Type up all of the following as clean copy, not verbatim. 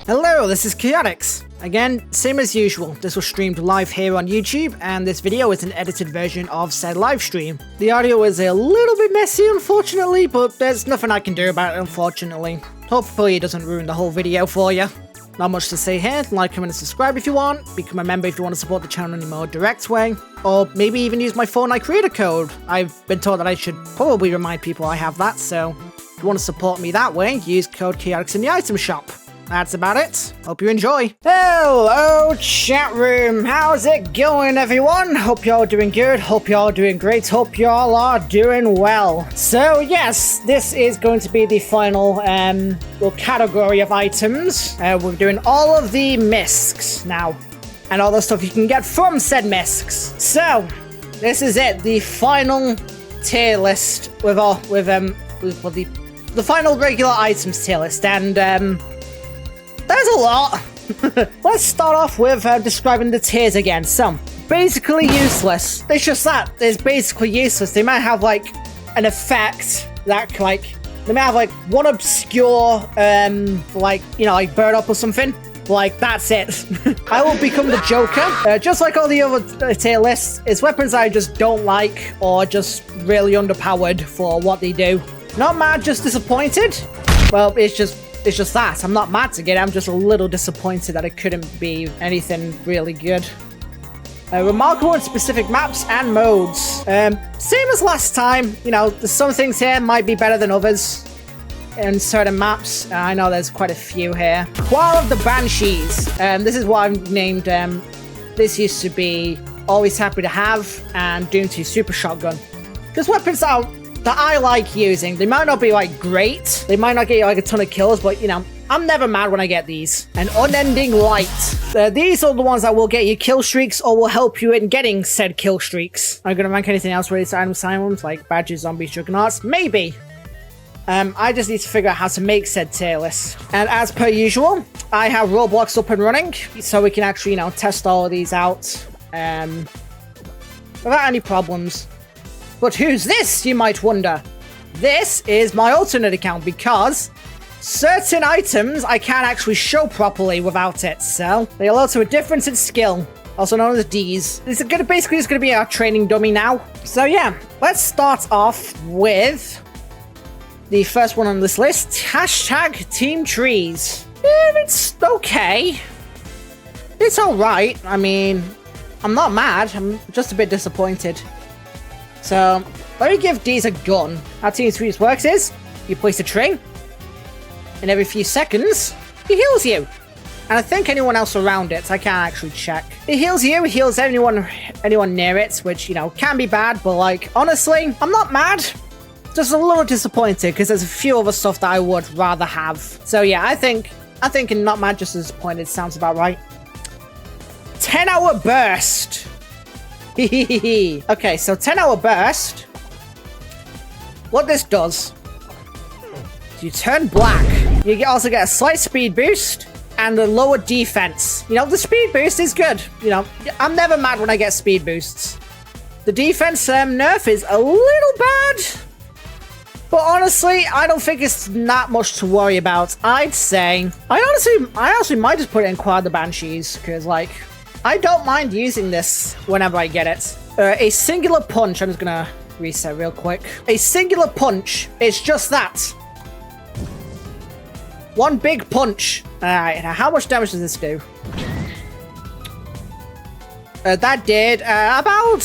Hello, this is Chaotix. Again, same as usual, this was streamed live here on YouTube, and this video is an edited version of said live stream. The audio is a little bit messy, unfortunately, but there's nothing I can do about it, unfortunately. Hopefully it doesn't ruin the whole video for you. Not much to say here. Like, comment, and subscribe if you want. Become a member if you want to support the channel in a more direct way. Or maybe even use my Fortnite creator code. I've been told that I should probably remind people I have that, so if you want to support me that way, use code Chaotix in the item shop. That's about it. Hope you enjoy. Hello, chat room. How's it going, everyone? Hope you're all doing good. Hope you're all doing great. Hope you all are doing well. So, yes, this is going to be the final category of items. We're doing all of the miscs now, and all the stuff you can get from said miscs. So, this is it. The final tier list with the final regular items tier list, and there's a lot. Let's start off with describing the tiers again. So, basically useless. It's just that. It's basically useless. They might have, like, an effect that, like, they might have, like, one obscure, like, you know, like, bird up or something. Like, that's it. I will become the Joker. Just like all the other tier lists, it's weapons I just don't like or just really underpowered for what they do. Not mad, just disappointed. Well, it's just that. I'm not mad to get it. I'm just a little disappointed that it couldn't be anything really good. Remarkable in specific maps and modes. Same as last time. You know, some things here might be better than others in certain maps. I know there's quite a few here. Qual of the Banshees. This is what I've named. This used to be Always Happy to Have and Doom 2 Super Shotgun. Because weapons that I like using. They might not be, like, great. They might not get you, like, a ton of kills, but, you know, I'm never mad when I get these. And Unending Light. These are the ones that will get you kill streaks or will help you in getting said kill streaks. Are you going to rank anything else related to item asylums, like badges, zombies, juggernauts? Maybe. I just need to figure out how to make said tier list. And as per usual, I have Roblox up and running, so we can actually, you know, test all of these out without any problems. But who's this, you might wonder? This is my alternate account because certain items I can't actually show properly without it, so they allow to a difference in skill, also known as Ds. This is basically just gonna be our training dummy now. So yeah, let's start off with the first one on this list, hashtag Team Trees. It's okay. It's alright. I mean, I'm not mad, I'm just a bit disappointed. So, let me give these a gun. How Team Trees works is, you place a tree, and every few seconds, he heals you. And I think anyone else around it, I can't actually check. He heals you, he heals anyone near it, which, you know, can be bad, but, like, honestly, I'm not mad. Just a little disappointed, because there's a few other stuff that I would rather have. So yeah, I think in not mad, just disappointed sounds about right. 10-hour burst. Okay, so 10-hour burst. What this does, you turn black. You also get a slight speed boost and a lower defense. You know, the speed boost is good. You know, I'm never mad when I get speed boosts. The defense nerf is a little bad, but honestly, I don't think it's that much to worry about. I'd say I honestly might just put it in Qual of the Banshees because, like, I don't mind using this whenever I get it. A singular punch. I'm just gonna reset real quick. A singular punch is just that. One big punch. Alright, now how much damage does this do? That did about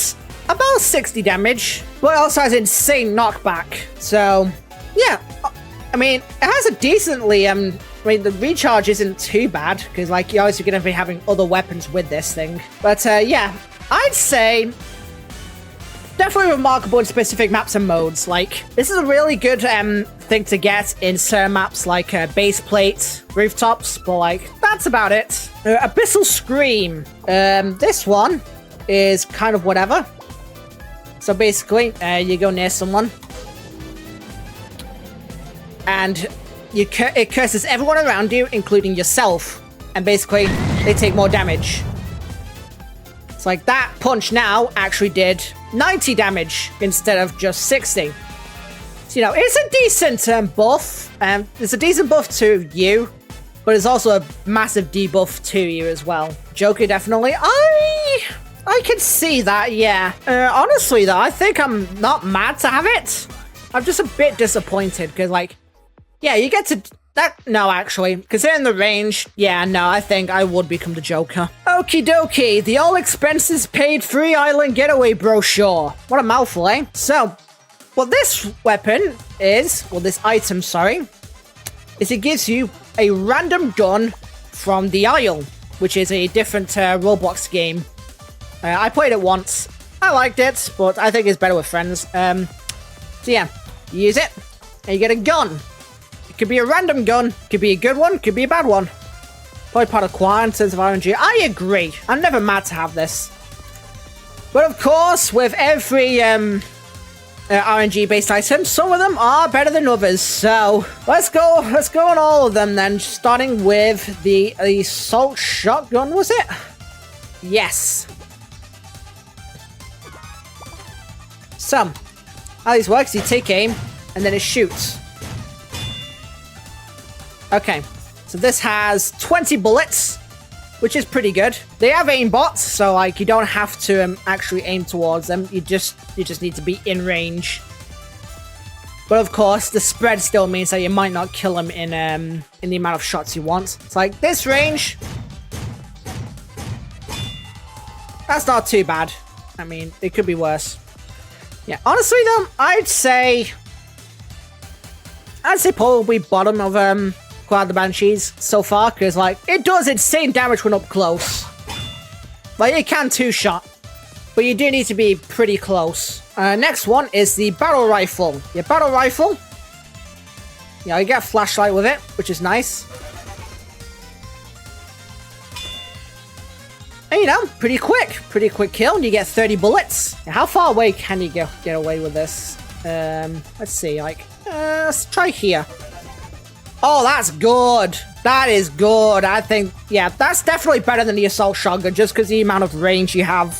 60 damage, but it also has insane knockback. So, yeah. I mean, it has a decently, I mean, the recharge isn't too bad, because, like, you're obviously going to be having other weapons with this thing. But, yeah, I'd say definitely remarkable in specific maps and modes. Like, this is a really good thing to get in certain maps, like base plate, rooftops, but, like, that's about it. Abyssal Scream. This one is kind of whatever. So, basically, you go near someone, and it curses everyone around you, including yourself. And basically, they take more damage. It's like that punch now actually did 90 damage instead of just 60. So, you know, it's a decent buff. It's a decent buff to you. but it's also a massive debuff to you as well. Joker, definitely. I can see that, yeah. Honestly, though, I think I'm not mad to have it. I'm just a bit disappointed, because, like, yeah, you get to... No, actually, considering the range, yeah, no, I think I would become the Joker. Okie dokie, the all expenses paid free island getaway brochure. What a mouthful, eh? So, what this weapon is, well, this item, sorry, is it gives you a random gun from the Isle, which is a different Roblox game. I played it once. I liked it, but I think it's better with friends. So yeah, you use it, and you get a gun. It could be a random gun, could be a good one, could be a bad one. Probably part of Quan in terms of RNG. I agree. I'm never mad to have this. But of course, with every RNG-based item, some of them are better than others. So let's go on all of them then. Starting with the assault shotgun, was it? Yes. So, how this works, you take aim, and then it shoots. Okay, so this has 20 bullets, which is pretty good. They have aimbots, so like you don't have to actually aim towards them. You just need to be in range. But of course, the spread still means that you might not kill them in the amount of shots you want. It's like this range. That's not too bad. I mean, it could be worse. Yeah, honestly though, I'd say probably bottom of Cloud of the Banshees so far, because like it does insane damage when up close. Like it can two-shot, but you do need to be pretty close. Next one is the battle rifle. Your battle rifle, yeah, you get a flashlight with it, which is nice. And you know, pretty quick kill, and you get 30 bullets. Now, how far away can you get away with this? Let's see, like, let's try here. Oh, that's good. That is good. I think, yeah, that's definitely better than the assault shotgun, just because the amount of range you have.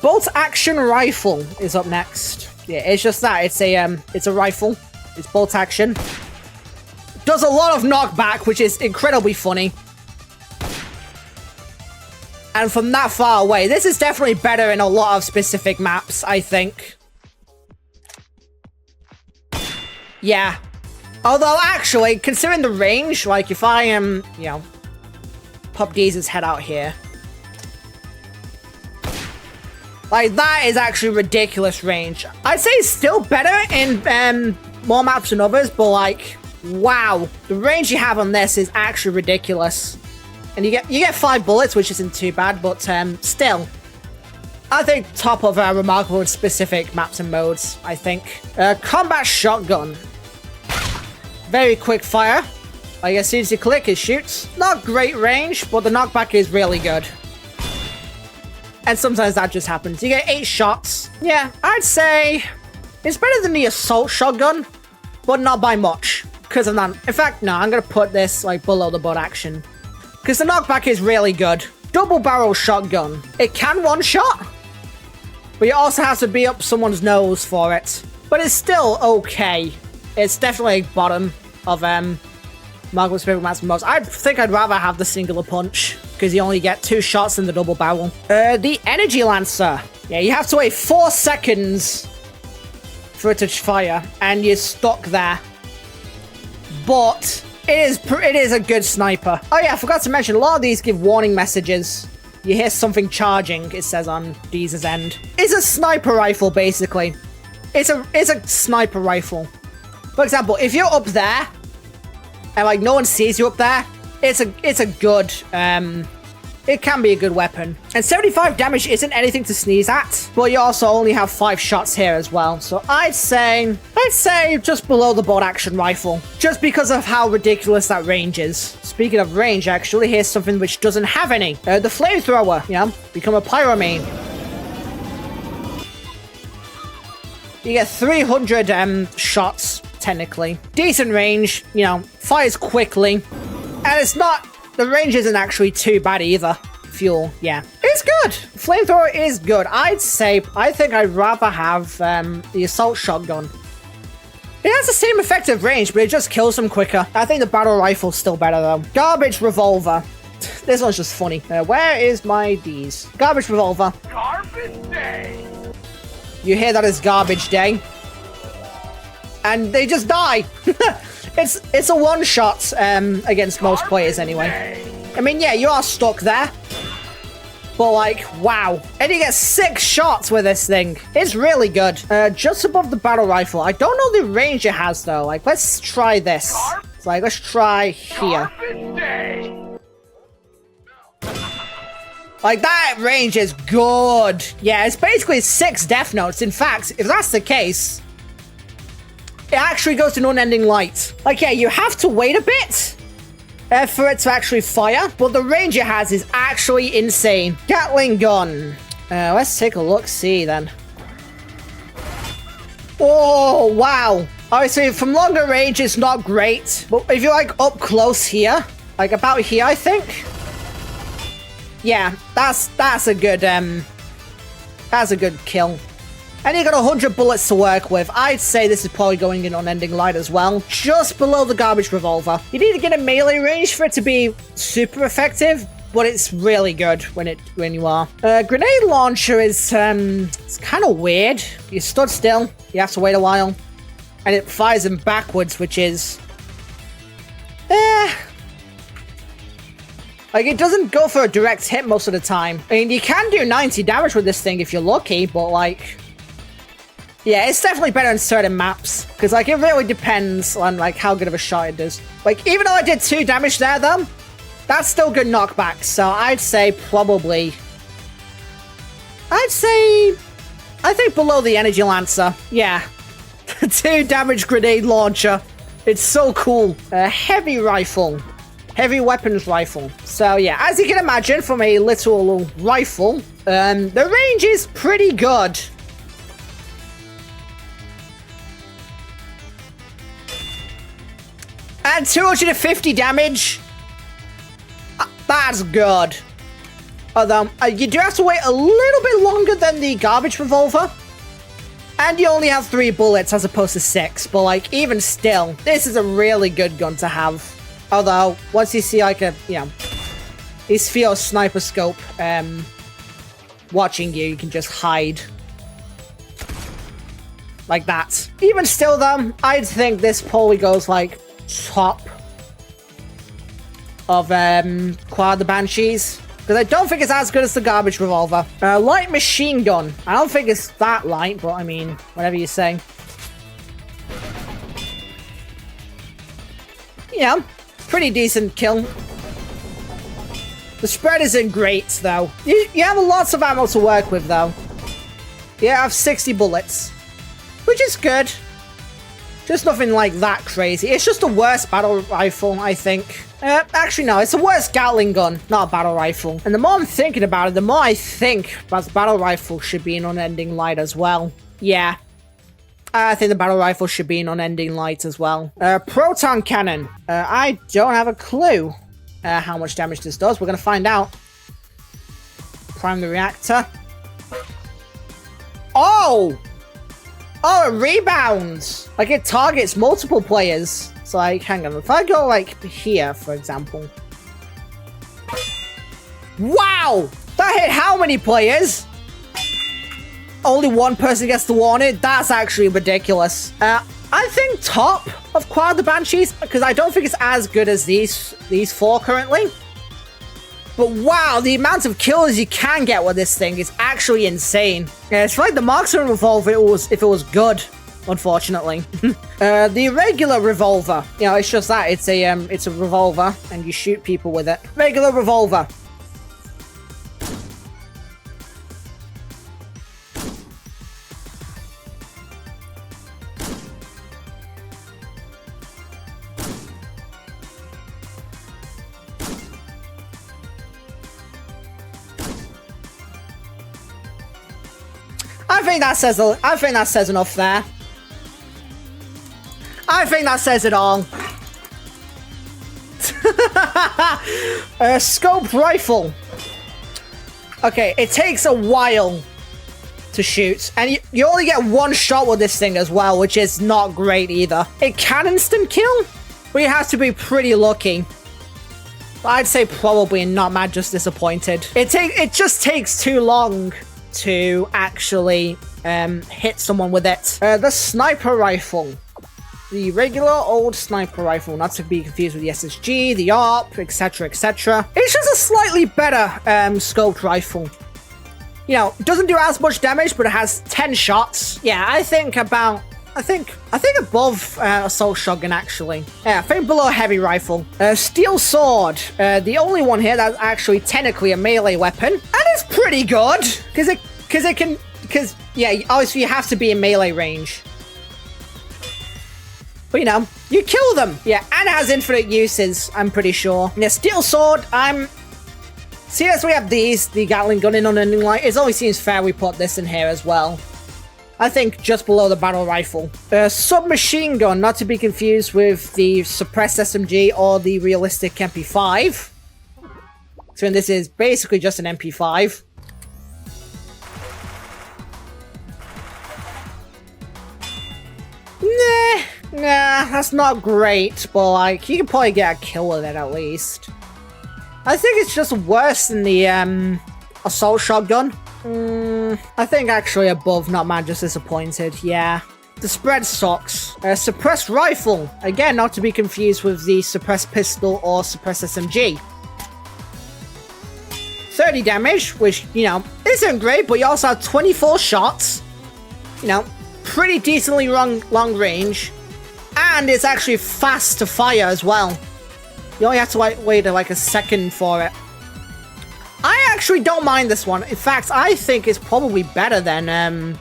Bolt action rifle is up next. Yeah, it's just that. It's a rifle. It's bolt action. Does a lot of knockback, which is incredibly funny. And from that far away, this is definitely better in a lot of specific maps, I think. Yeah. Although, actually, considering the range, like, if I am, you know, pop Geezer's head out here. Like, that is actually ridiculous range. I'd say it's still better in more maps than others, but, like, wow. The range you have on this is actually ridiculous. And you get 5 bullets, which isn't too bad, but still. I think top of remarkable in specific maps and modes, I think. Combat shotgun. Very quick fire. Like as soon as you click, it shoots. Not great range, but the knockback is really good. And sometimes that just happens. You get 8 shots. Yeah, I'd say it's better than the assault shotgun, but not by much. Because of that. In fact, no, I'm going to put this like below the bolt action. Because the knockback is really good. Double barrel shotgun. It can one-shot, but you also have to be up someone's nose for it. But it's still okay. It's definitely bottom of Marvel's favorite maps and modes. I think I'd rather have the singular punch, because you only get 2 shots in the double barrel. The energy lancer. Yeah, you have to wait 4 seconds for it to fire, and you're stuck there. But it is a good sniper. Oh yeah, I forgot to mention, a lot of these give warning messages. You hear something charging, it says on Deez's end. It's a sniper rifle, basically. It's a sniper rifle. For example, if you're up there, and like no one sees you up there, it's a good, it can be a good weapon. And 75 damage isn't anything to sneeze at, but you also only have 5 shots here as well. So I'd say just below the bolt action rifle, just because of how ridiculous that range is. Speaking of range, actually, here's something which doesn't have any. The flamethrower, you know, become a pyromane. You get 300 shots, technically. Decent range, you know, fires quickly. And it's not, the range isn't actually too bad either. Fuel, yeah. It's good. Flamethrower is good. I think I'd rather have the assault shotgun. It has the same effective range, but it just kills them quicker. I think the battle rifle's still better, though. Garbage revolver. This one's just funny. Where is my D's? Garbage revolver. Garbage day. You hear that as garbage day. And they just die. It's a one-shot against most players anyway. I mean, yeah, you are stuck there. But, like, wow. And you get 6 shots with this thing. It's really good. Just above the battle rifle. I don't know the range it has, though. Like, let's try this. It's like, let's try here. Like, that range is good. Yeah, it's basically 6 death notes. In fact, if that's the case, it actually goes to unending light. Like, yeah, you have to wait a bit for it to actually fire, but the range it has is actually insane. Gatling gun. Let's take a look, see then. Oh, wow. Obviously, from longer range, it's not great, but if you're like up close here, like about here, I think. Yeah, that's a good kill. And you got 100 bullets to work with. I'd say this is probably going in unending light as well, just below the garbage revolver. You need to get a melee range for it to be super effective, but it's really good when you are. Grenade launcher is it's kind of weird. You stood still, you have to wait a while, and it fires them backwards, which is like, it doesn't go for a direct hit most of the time. I mean, you can do 90 damage with this thing if you're lucky, but like, yeah, it's definitely better in certain maps. Because, like, it really depends on, like, how good of a shot it does. Like, even though I did 2 damage there, though, that's still good knockback. So I'd say probably... I think below the Energy Lancer. Yeah. 2 damage grenade launcher. It's so cool. A heavy rifle. Heavy weapons rifle. So, yeah, as you can imagine, from a literal rifle, the range is pretty good. And 250 damage. That's good. Although, you do have to wait a little bit longer than the garbage revolver. And you only have 3 bullets as opposed to 6. But, like, even still, this is a really good gun to have. Although, once you see, like, his Theo sniper scope watching you, you can just hide. Like that. Even still, though, I'd think this probably goes, like, top of Quad the Banshees, because I don't think it's as good as the garbage revolver. Light machine gun. I don't think it's that light, but I mean, whatever you say. Yeah, pretty decent kill. The spread isn't great, though. You have lots of ammo to work with, though. You have 60 bullets, which is good. Just nothing like that crazy. It's just a worse battle rifle, I think. Actually, no, it's a worse Gatling gun, not a battle rifle. And the more I'm thinking about it, the more I think that the battle rifle should be in unending light as well. Yeah. I think the battle rifle should be in unending light as well. Proton cannon. I don't have a clue how much damage this does. We're going to find out. Prime the reactor. Oh! Oh, it rebounds! Like, it targets multiple players. So, like, hang on. If I go, like, here, for example. Wow! That hit how many players? Only 1 person gets to warn it? That's actually ridiculous. I think top of Quad the Banshees, because I don't think it's as good as these 4 currently. But wow, the amount of kills you can get with this thing is actually insane. Yeah, it's like the marksman revolver if it was good, unfortunately. The regular revolver, you know, it's just that it's a revolver and you shoot people with it. Regular revolver. I think that says enough there. I think that says it all. Scope rifle. Okay, it takes a while to shoot. And you only get one shot with this thing as well, which is not great either. It can instant kill, but you have to be pretty lucky. I'd say probably not mad, just disappointed. It just takes too long to actually hit someone with it. The sniper rifle. The regular old sniper rifle, not to be confused with the SSG, the ARP, etc, etc. It's just a slightly better scoped rifle. You know, it doesn't do as much damage, but it has 10 shots. Yeah, I think above assault shotgun, actually. Yeah, I think below heavy rifle. Steel sword, the only one here that's actually technically a melee weapon, and it's pretty good because yeah, obviously you have to be in melee range. But you know, you kill them. Yeah, and it has infinite uses, I'm pretty sure. Yeah, steel sword, see, as we have these, the Gatling gun in on a new light, it always seems fair we put this in here as well. I think just below the battle rifle. Submachine gun, not to be confused with the suppressed SMG or the realistic MP5. So this is basically just an MP5. Nah, that's not great, but like, you can probably get a kill with it at least. I think it's just worse than the assault shotgun. I think actually above, not mad, just disappointed, yeah. The spread sucks. Suppressed rifle, again, not to be confused with the suppressed pistol or suppressed SMG. 30 damage, which, you know, isn't great, but you also have 24 shots. You know, pretty decently long range. And it's actually fast to fire as well. You only have to wait like a second for it. I actually don't mind this one. In fact, I think it's probably better than, I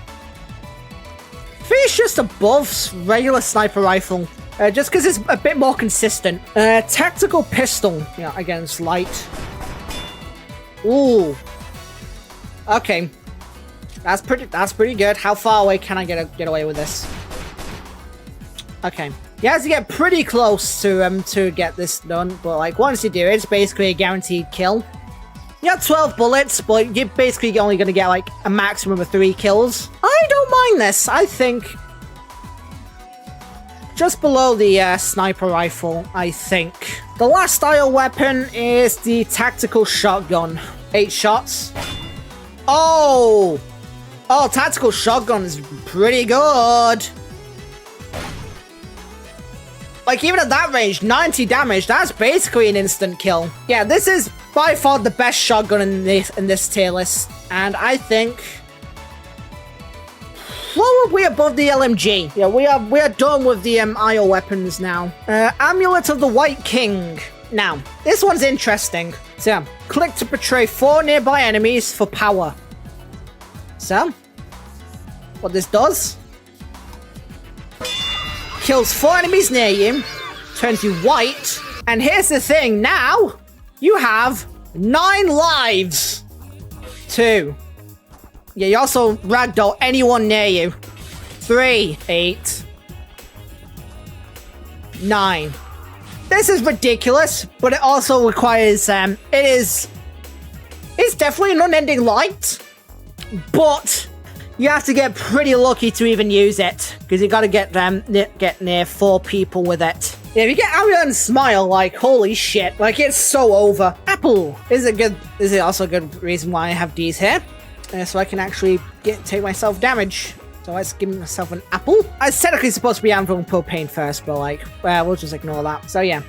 think it's just above regular sniper rifle. Just because it's a bit more consistent. Tactical pistol. Yeah, again, it's light. Ooh. Okay. That's pretty good. How far away can I get away with this? Okay. You have to get pretty close to get this done, but like once you do it, it's basically a guaranteed kill. You have 12 bullets, but you're basically only going to get like a maximum of 3 kills. I don't mind this. I think just below the sniper rifle, I think. The last style weapon is the tactical shotgun. 8 shots. Oh! Oh, tactical shotgun is pretty good. Like, even at that range, 90 damage, that's basically an instant kill. Yeah, this is by far the best shotgun in this tier list. And I think probably above the LMG. Yeah, we are done with the IO weapons now. Amulet of the White King. Now, this one's interesting. So, click to portray 4 nearby enemies for power. So, what this does, kills 4 enemies near you, turns you white, and here's the thing, now you have 9 lives. 2. Yeah, you also ragdoll anyone near you. 3, 8, 9. This is ridiculous, but it also requires, it's definitely an unending light, but you have to get pretty lucky to even use it, because you got to get near 4 people with it. Yeah, if you get Amulet and Smile, like, holy shit, like, it's so over. Apple is also a good reason why I have these here, so I can actually take myself damage. So let's give myself an apple. I was technically supposed to be Anvil and Propane first, but like, well, we'll just ignore that. So yeah.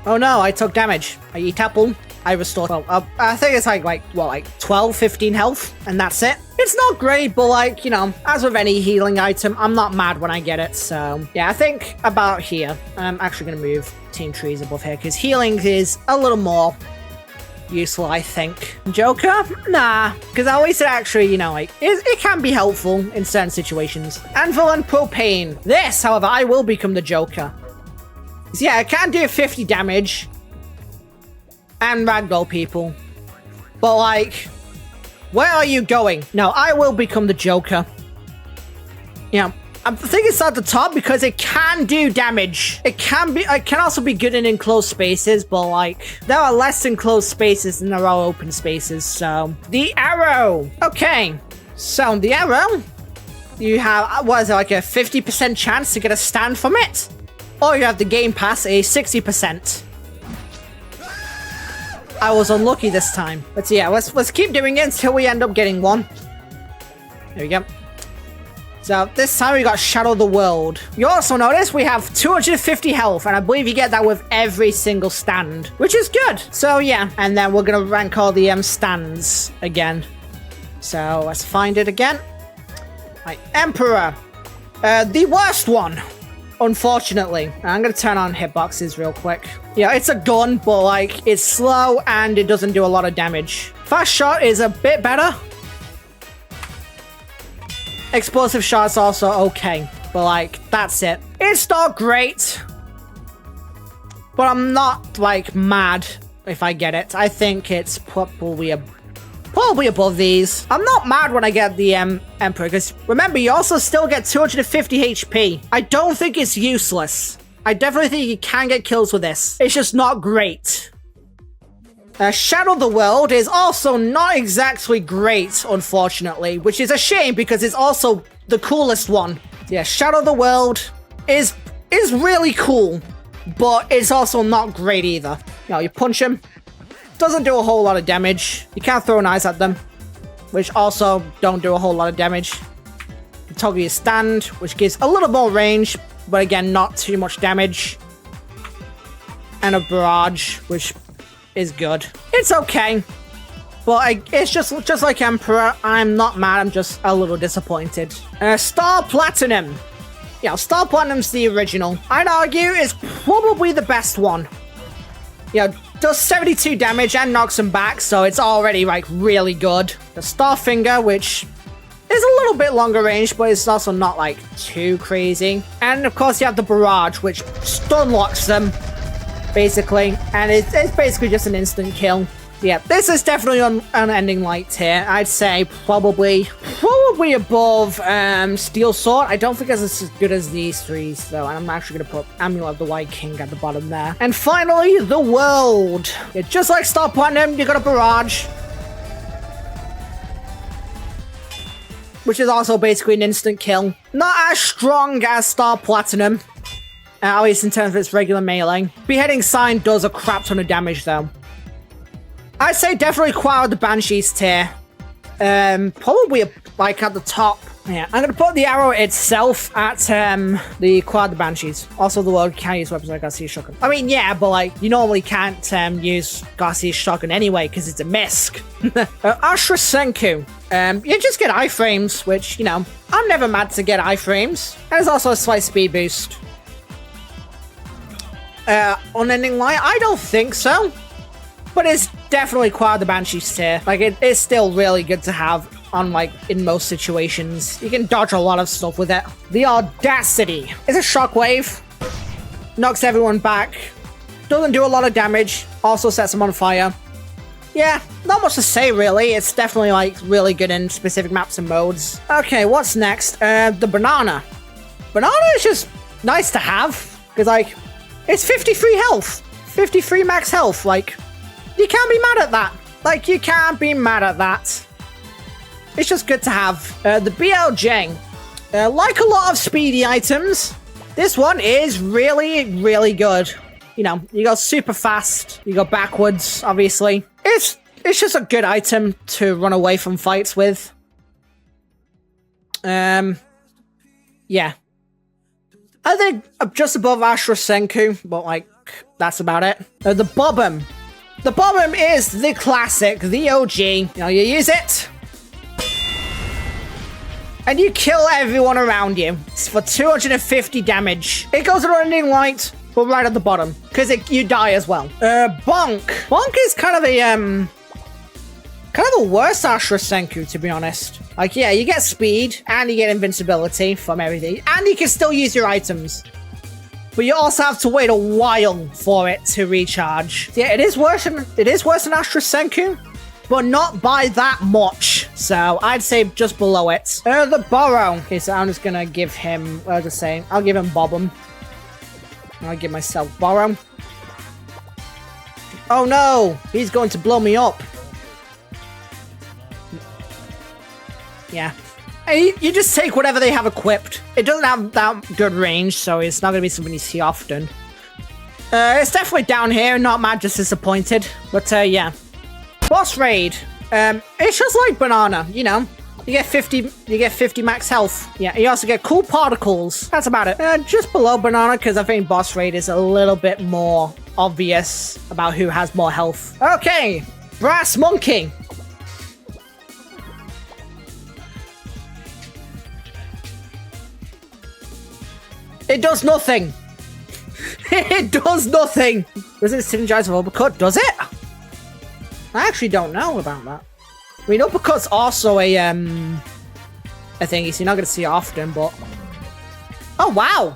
Oh no, I took damage. I eat apple. I restore, well, I think it's like 12, 15 health, and that's it. It's not great, but like, you know, as with any healing item, I'm not mad when I get it, so yeah, I think about here. I'm actually going to move Team Trees above here, because healing is a little more useful, I think. Joker? Nah, because I always said actually, you know, like, it can be helpful in certain situations. Anvil and Propane. This, however, I will become the Joker. So yeah, I can do 50 damage and ragdoll people, but like, where are you going? No, I will become the Joker. You know, I think it's at the top because it can do damage. It can also be good in enclosed spaces, but like there are less enclosed spaces than there are open spaces. So the arrow. Okay, so the arrow, you have, what is it, like a 50% chance to get a stand from it, or you have the game pass, a 60%. I was unlucky this time, but yeah, let's keep doing it until we end up getting one. There we go. So this time we got Shadow the World. You also notice we have 250 health, and I believe you get that with every single stand, which is good. So yeah, and then we're gonna rank all the stands again. So let's find it again. Right, Emperor. The worst one, unfortunately. I'm gonna turn on hitboxes real quick. Yeah, it's a gun, but like it's slow and it doesn't do a lot of damage. Fast shot is a bit better. Explosive shot's also okay, but like that's it. It's not great, but I'm not like mad if I get it. I think it's probably above these. I'm not mad when I get the Emperor, because remember, you also still get 250 HP. I don't think it's useless. I definitely think you can get kills with this. It's just not great. Shadow the World is also not exactly great, unfortunately, which is a shame because it's also the coolest one. Yeah, Shadow the World is really cool, but it's also not great either. You know, you punch him, doesn't do a whole lot of damage. You can't throw knives at them, which also don't do a whole lot of damage. You toggle your stand, which gives a little more range, but again, not too much damage. And a barrage, which is good. It's okay, but it's just like Emperor. I'm not mad, I'm just a little disappointed. Star Platinum. Yeah, Star Platinum's the original. I'd argue it's probably the best one. Yeah, does 72 damage and knocks him back, so it's already like really good. The Star Finger, which is a little bit longer range, but it's also not like too crazy. And of course you have the Barrage, which stun locks them, basically, and it's basically just an instant kill. Yeah, this is definitely on Unending Light tier. I'd say probably above Steel Sword. I don't think it's as good as these three, though. I'm actually gonna put Amulet of the White King at the bottom there. And finally, the World. Yeah, just like Star Platinum, you got a Barrage, which is also basically an instant kill. Not as strong as Star Platinum, at least in terms of its regular melee. Beheading Sign does a crap ton of damage, though. I'd say definitely Choir of the Banshees tier. Probably like at the top. Yeah, I'm gonna put the arrow itself at the Choir of the Banshees. Also, the World can't use weapons like Garcia's shotgun. I mean, yeah, but like you normally can't use Garcia's shotgun anyway because it's a misc. Ashra Senku. You just get iframes, which, you know, I'm never mad to get iframes. And there's also a slight speed boost. Unending Light? I don't think so. But it's definitely Choir of the Banshees tier. Like, it's still really good to have on, like, in most situations. You can dodge a lot of stuff with it. The Audacity. It's a shockwave. Knocks everyone back. Doesn't do a lot of damage. Also sets them on fire. Yeah, not much to say, really. It's definitely, like, really good in specific maps and modes. Okay, what's next? The Banana. Banana is just nice to have. Because, like, it's 53 health. 53 max health. Like, you can't be mad at that. Like, you can't be mad at that. It's just good to have. The BLJ. Like a lot of speedy items, this one is really, really good. You know, you go super fast. You go backwards, obviously. It's just a good item to run away from fights with. Yeah. I think just above Ashra Senku, but, like, that's about it. The Bobbum. The Bobbum is the classic, the OG. You know, you use it, and you kill everyone around you. It's for 250 damage. It goes to Unending Light, but right at the bottom, because you die as well. Bonk. Bonk is kind of a worse Ashra Senku, to be honest. Like, yeah, you get speed, and you get invincibility from everything, and you can still use your items. But you also have to wait a while for it to recharge. Yeah, it is worse than Ashra Senku, but not by that much. So I'd say just below it. The Borrow. Okay, so I'm just gonna give him, I'll just say, I'll give him Bobbum. I'll give myself Borrow. Oh no, he's going to blow me up. Yeah. And you just take whatever they have equipped. It doesn't have that good range, so it's not going to be something you see often. It's definitely down here, not mad, just disappointed. But yeah. Boss raid. It's just like Banana, you know. You get 50 max health. Yeah, you also get cool particles. That's about it. Just below Banana, because I think boss raid is a little bit more obvious about who has more health. Okay, Brass Monkey. It does nothing. It does nothing. Does it synergize with Uppercut? Does it? I actually don't know about that. I mean, Uppercut's also a thing, so you're not going to see it often, but... Oh, wow!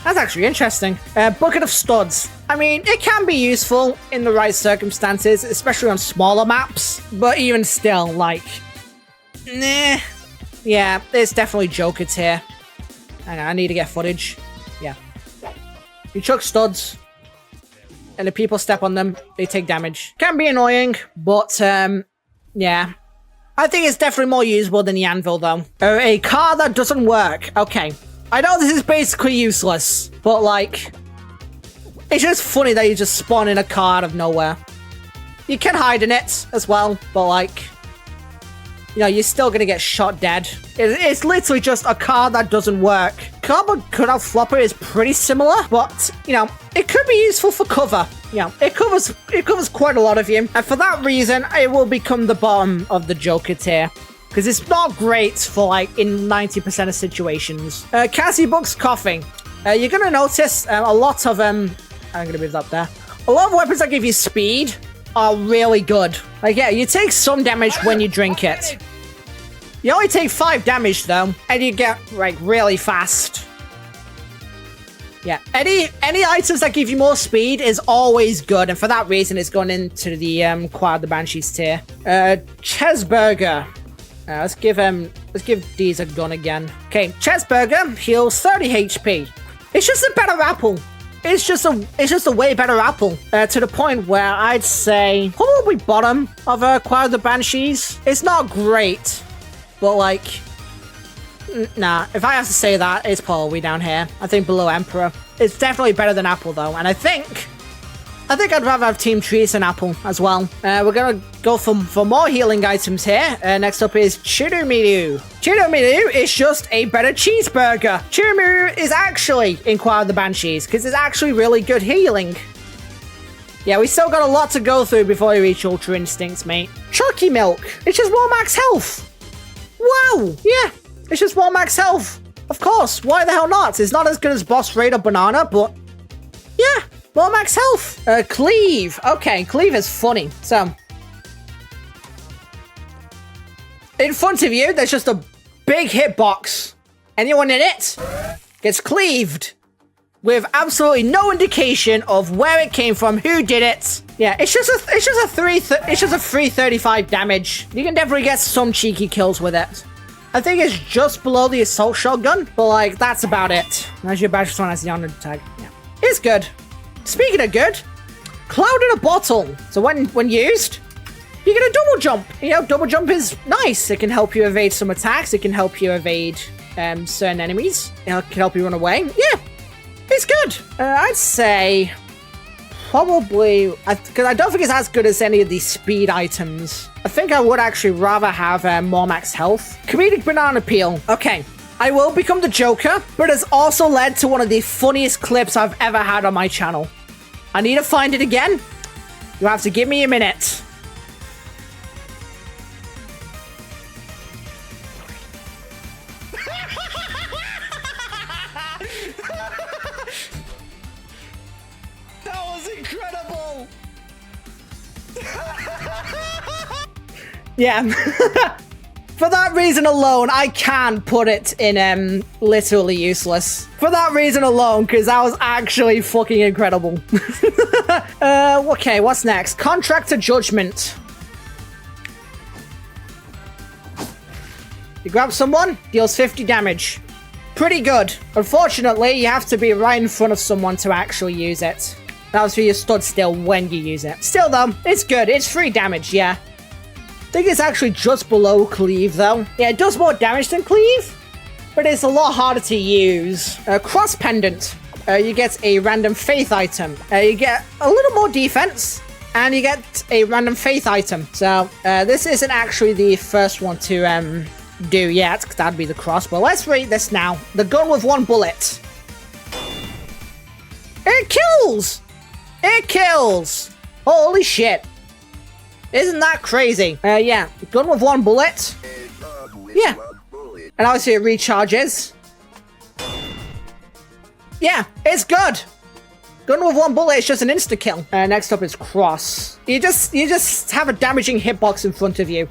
That's actually interesting. Bucket of Studs. I mean, it can be useful in the right circumstances, especially on smaller maps, but even still, like... Nah. Yeah, there's definitely Joker tier. Hang on, I need to get footage. Yeah. You chuck studs, and if people step on them, they take damage. Can be annoying, but, yeah. I think it's definitely more usable than the anvil, though. A car that doesn't work. Okay. I know this is basically useless, but, like, it's just funny that you just spawn in a car out of nowhere. You can hide in it as well, but, like, you know, you're still gonna get shot dead. It's literally just a car that doesn't work. Cardboard cutout flopper is pretty similar, but, you know, it could be useful for cover. You know, it covers quite a lot of you. And for that reason, it will become the bottom of the Joker tier. Because it's not great for, like, in 90% of situations. Cassie Buck's coughing. You're gonna notice a lot of, I'm gonna move that there. A lot of weapons that give you speed are really good. Like, yeah, you take some damage when you drink it. You only take 5 damage, though, and you get, like, really fast. Yeah, any items that give you more speed is always good, and for that reason, it's gone into the Choir of the Banshees tier. Chesburger. Let's give these a gun again. Okay, Chesburger heals 30 HP. It's just a better apple. It's just a way better apple. To the point where I'd say probably bottom of Choir of the Banshees. It's not great, but like, nah. If I have to say that, it's probably down here. I think below Emperor. It's definitely better than Apple though, and I think I'd rather have Team Trees than Apple as well. We're gonna go for more healing items here. Next up is Chirumiru. Chirumiru is just a better cheeseburger. Chirumiru is actually in Choir of the Banshees because it's actually really good healing. Yeah, we still got a lot to go through before we reach Ultra Instincts, mate. Chucky Milk. It's just more max health. Wow. Yeah, it's just more max health. Of course. Why the hell not? It's not as good as Boss Raid or Banana, but yeah. More max health. Cleave. Okay, Cleave is funny. So, in front of you, there's just a big hitbox. Anyone in it gets cleaved with absolutely no indication of where it came from, who did it. Yeah, it's just a 335 damage. You can definitely get some cheeky kills with it. I think it's just below the assault shotgun, but like that's about it. As your badge one has the honor tag. Yeah, it's good. Speaking of good, Cloud in a Bottle. So when used, you get a double jump. You know, double jump is nice. It can help you evade some attacks. It can help you evade certain enemies. It can help you run away. Yeah, it's good. I'd say probably, because I don't think it's as good as any of these speed items. I think I would actually rather have more max health. Comedic Banana Peel. Okay. I will become the Joker, but it's also led to one of the funniest clips I've ever had on my channel. I need to find it again. You have to give me a minute. That was incredible! Yeah. For that reason alone, I can put it in literally useless. For that reason alone, because that was actually fucking incredible. Okay, what's next? Contractor Judgment. You grab someone, deals 50 damage. Pretty good. Unfortunately, you have to be right in front of someone to actually use it. That was where you stood still when you use it. Still though, it's good. It's 3 damage, yeah. I think it's actually just below Cleave though. Yeah, it does more damage than Cleave, but it's a lot harder to use. Cross Pendant. You get a random faith item. You get a little more defense, and you get a random faith item. So this isn't actually the first one to do yet, because that'd be the cross. But let's rate this now. The gun with 1 bullet. It kills! It kills! Holy shit. Isn't that crazy? Yeah, gun with 1 bullet. Yeah. And obviously it recharges. Yeah, it's good. Gun with 1 bullet is just an insta-kill. Next up is cross. You just have a damaging hitbox in front of you.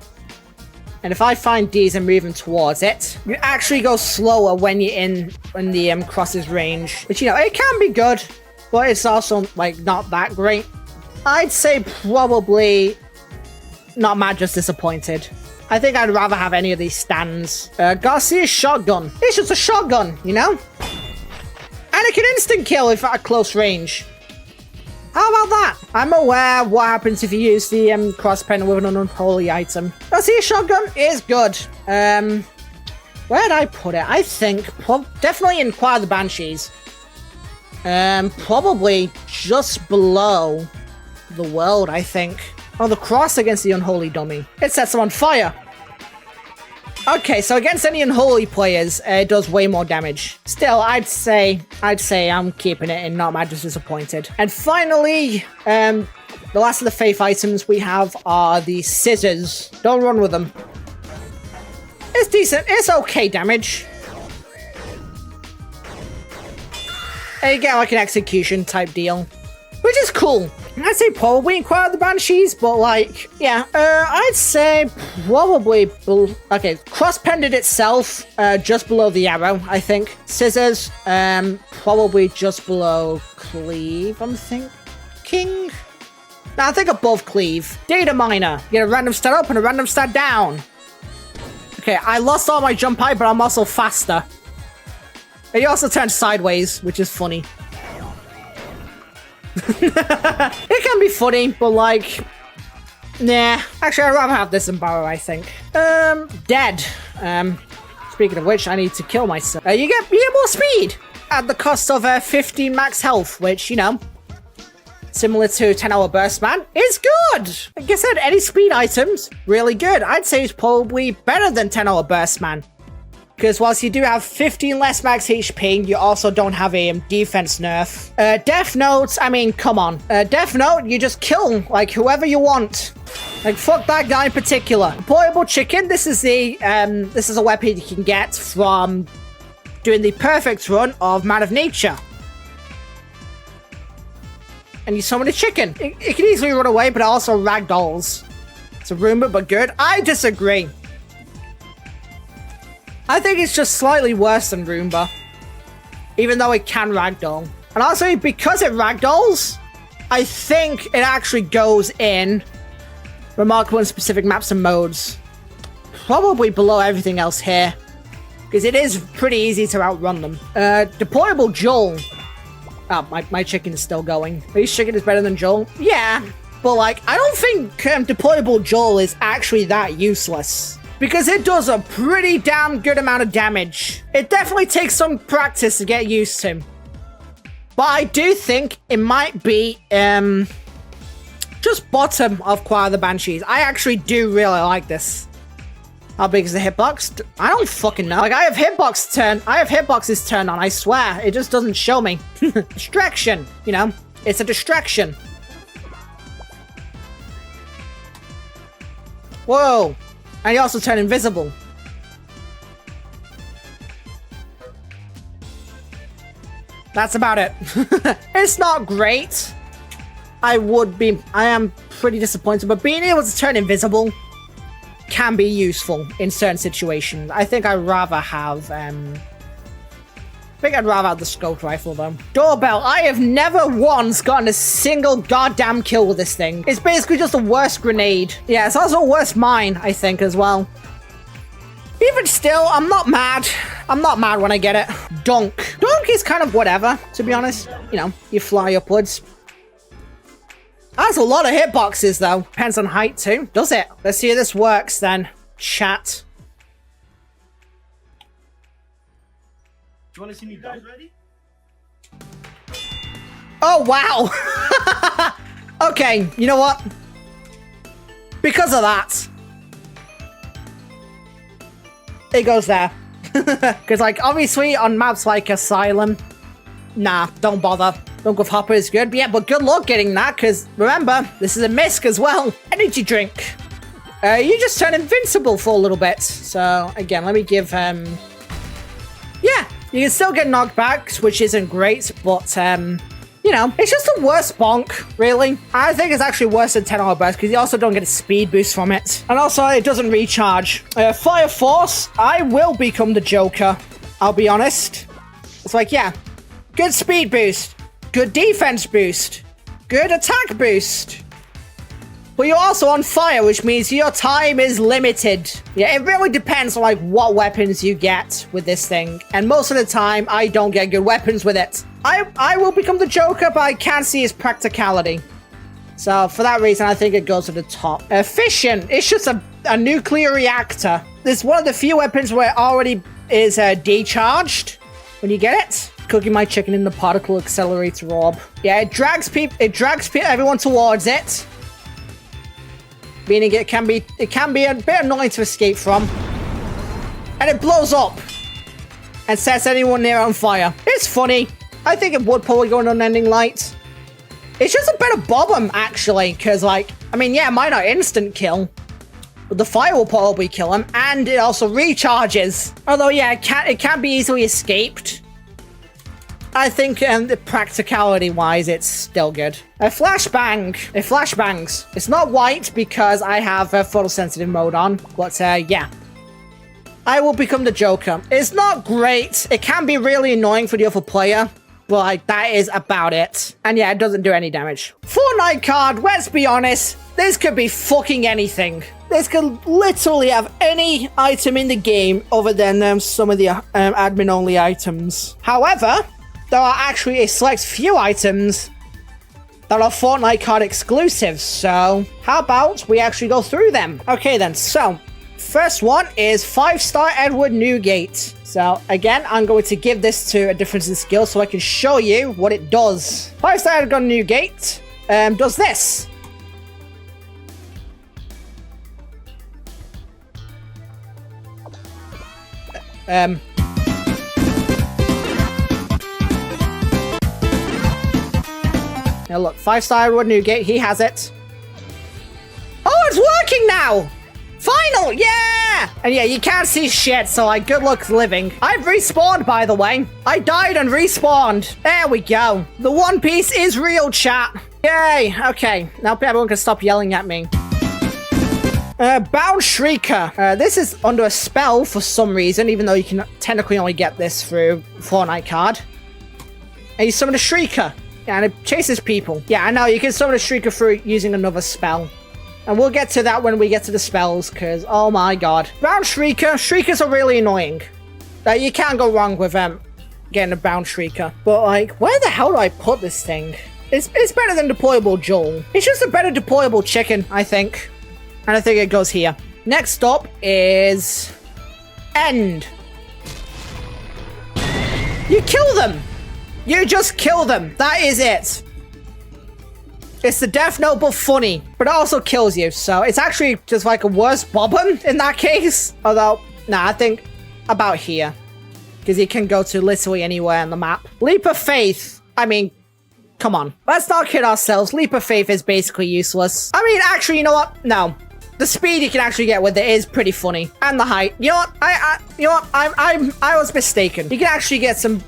And if I find these and move them towards it, you actually go slower when you're in the cross's range. Which, you know, it can be good, but it's also, like, not that great. I'd say probably not mad, just disappointed. I think I'd rather have any of these stands. Garcia's shotgun. It's just a shotgun, you know? And it can instant kill if at a close range. How about that? I'm aware of what happens if you use the cross pendant with an unholy item. Garcia's shotgun is good. Where'd I put it? I think definitely in Choir of the Banshees. Probably just below the world, I think. Oh, the cross against the unholy dummy. It sets them on fire. Okay, so against any unholy players, it does way more damage. Still, I'd say I'm keeping it and not mad, just disappointed. And finally, the last of the faith items we have are the scissors. Don't run with them. It's decent. It's okay damage. And you get like an execution type deal, which is cool. I'd say probably Choir of the Banshees, but like, yeah, I'd say probably, okay, cross pendant itself, just below the arrow, I think. Scissors, probably just below Cleave, I'm thinking. No, I think above Cleave. Data Miner, you get a random stat up and a random stat down. Okay, I lost all my jump height, but I'm also faster. And you also turn sideways, which is funny. It can be funny, but like, nah. Actually, I'd rather have this than Barrow, I think. Dead. Speaking of which, I need to kill myself. You get more speed at the cost of 15 max health, which, you know, similar to 10-hour burst man, is good. Like I said, any speed items, really good. I'd say it's probably better than 10-hour burst man. Because whilst you do have 15 less max HP, you also don't have a defense nerf. Death Note, I mean, come on. Death Note, you just kill, like, whoever you want. Like, fuck that guy in particular. Deployable chicken, this is a weapon you can get from doing the perfect run of Man of Nature. And you summon a chicken. It can easily run away, but it also ragdolls. It's a rumor, but good. I disagree. I think it's just slightly worse than Roomba, even though it can ragdoll. And also, because it ragdolls, I think it actually goes in remarkable and specific maps and modes. Probably below everything else here, because it is pretty easy to outrun them. Deployable Joel. Oh, my chicken is still going. At least chicken is better than Joel. Yeah, but like, I don't think deployable Joel is actually that useless. Because it does a pretty damn good amount of damage. It definitely takes some practice to get used to. But I do think it might be just bottom of Choir of the Banshees. I actually do really like this. How big is the hitbox? I don't fucking know. Like, I have hitboxes turned on, I swear. It just doesn't show me. Distraction, you know? It's a distraction. Whoa. And you also turn invisible. That's about it. It's not great. I am pretty disappointed, but being able to turn invisible can be useful in certain situations. I think I'd rather have, the scoped rifle though. Doorbell. I have never once gotten a single goddamn kill with this thing. It's basically just a worse grenade. Yeah, it's also a worse mine, I think, as well. Even still, I'm not mad. I'm not mad when I get it. Dunk. Dunk is kind of whatever, to be honest. You know, you fly upwards. That's a lot of hitboxes, though. Depends on height, too. Does it? Let's see if this works, then. Chat. Do you want to see me dunk ready? Oh, wow. Okay, you know what? Because of that, it goes there. Because, like, obviously on maps like Asylum, nah, don't bother. Dunk with Hopper is good. But yeah, but good luck getting that, because remember, this is a misc as well. Energy drink. You just turn invincible for a little bit. So, again, let me give, yeah, you can still get knockbacks, which isn't great, but, you know, it's just a worse bonk, really. I think it's actually worse than 10-hour burst because you also don't get a speed boost from it. And also, it doesn't recharge. Fire Force, I will become the Joker. I'll be honest. It's like, yeah, good speed boost, good defense boost, good attack boost. But you're also on fire, which means your time is limited. Yeah, it really depends on, like, what weapons you get with this thing. And most of the time, I don't get good weapons with it. I will become the Joker, but I can't see his practicality. So, for that reason, I think it goes to the top. Fission. It's just a nuclear reactor. It's one of the few weapons where it already is decharged when you get it. Cooking my chicken in the particle accelerator orb. Yeah, it drags everyone towards it. Meaning it can be a bit annoying to escape from. And it blows up. And sets anyone near on fire. It's funny. I think it would probably go in unending light. It's just a better bomb, actually. Because, like, I mean, yeah, it might not instant kill. But the fire will probably kill him. And it also recharges. Although, yeah, it can be easily escaped. I think practicality-wise, it's still good. A flashbang. It flashbangs. It's not white because I have a photosensitive mode on. But, yeah. I will become the Joker. It's not great. It can be really annoying for the other player. But, like, that is about it. And, yeah, it doesn't do any damage. Fortnite card. Let's be honest. This could be fucking anything. This could literally have any item in the game other than some of the admin-only items. However, there are actually a select few items that are Fortnite card exclusives, so how about we actually go through them? Okay then, so first one is 5-star Edward Newgate. So again, I'm going to give this to a difference in skill so I can show you what it does. 5-star Edward Newgate does this. Now look, 5-star Edward Newgate, he has it. Oh, it's working now! Final, yeah! And yeah, you can't see shit, so like, good luck living. I've respawned, by the way. I died and respawned. There we go. The One Piece is real, chat. Yay, okay. Now everyone can stop yelling at me. Bound Shrieker. This is under a spell for some reason, even though you can technically only get this through Fortnite card. And you summon a Shrieker. Yeah, and it chases people. Yeah, I know, you can summon a Shrieker through using another spell. And we'll get to that when we get to the spells, because, oh my god. Bound Shrieker. Shriekers are really annoying. You can't go wrong with getting a Bound Shrieker. But, like, where the hell do I put this thing? It's better than deployable Joel. It's just a better deployable chicken, I think. And I think it goes here. Next up is End. You kill them. You just kill them. That is it. It's the Death Note, but funny. But it also kills you. So it's actually just like a worse bobbin in that case. Although, nah, I think about here. Because you can go to literally anywhere on the map. Leap of Faith. I mean, come on. Let's not kid ourselves. Leap of Faith is basically useless. I mean, actually, you know what? No. The speed you can actually get with it is pretty funny. And the height. You know what? I was mistaken. You can actually get some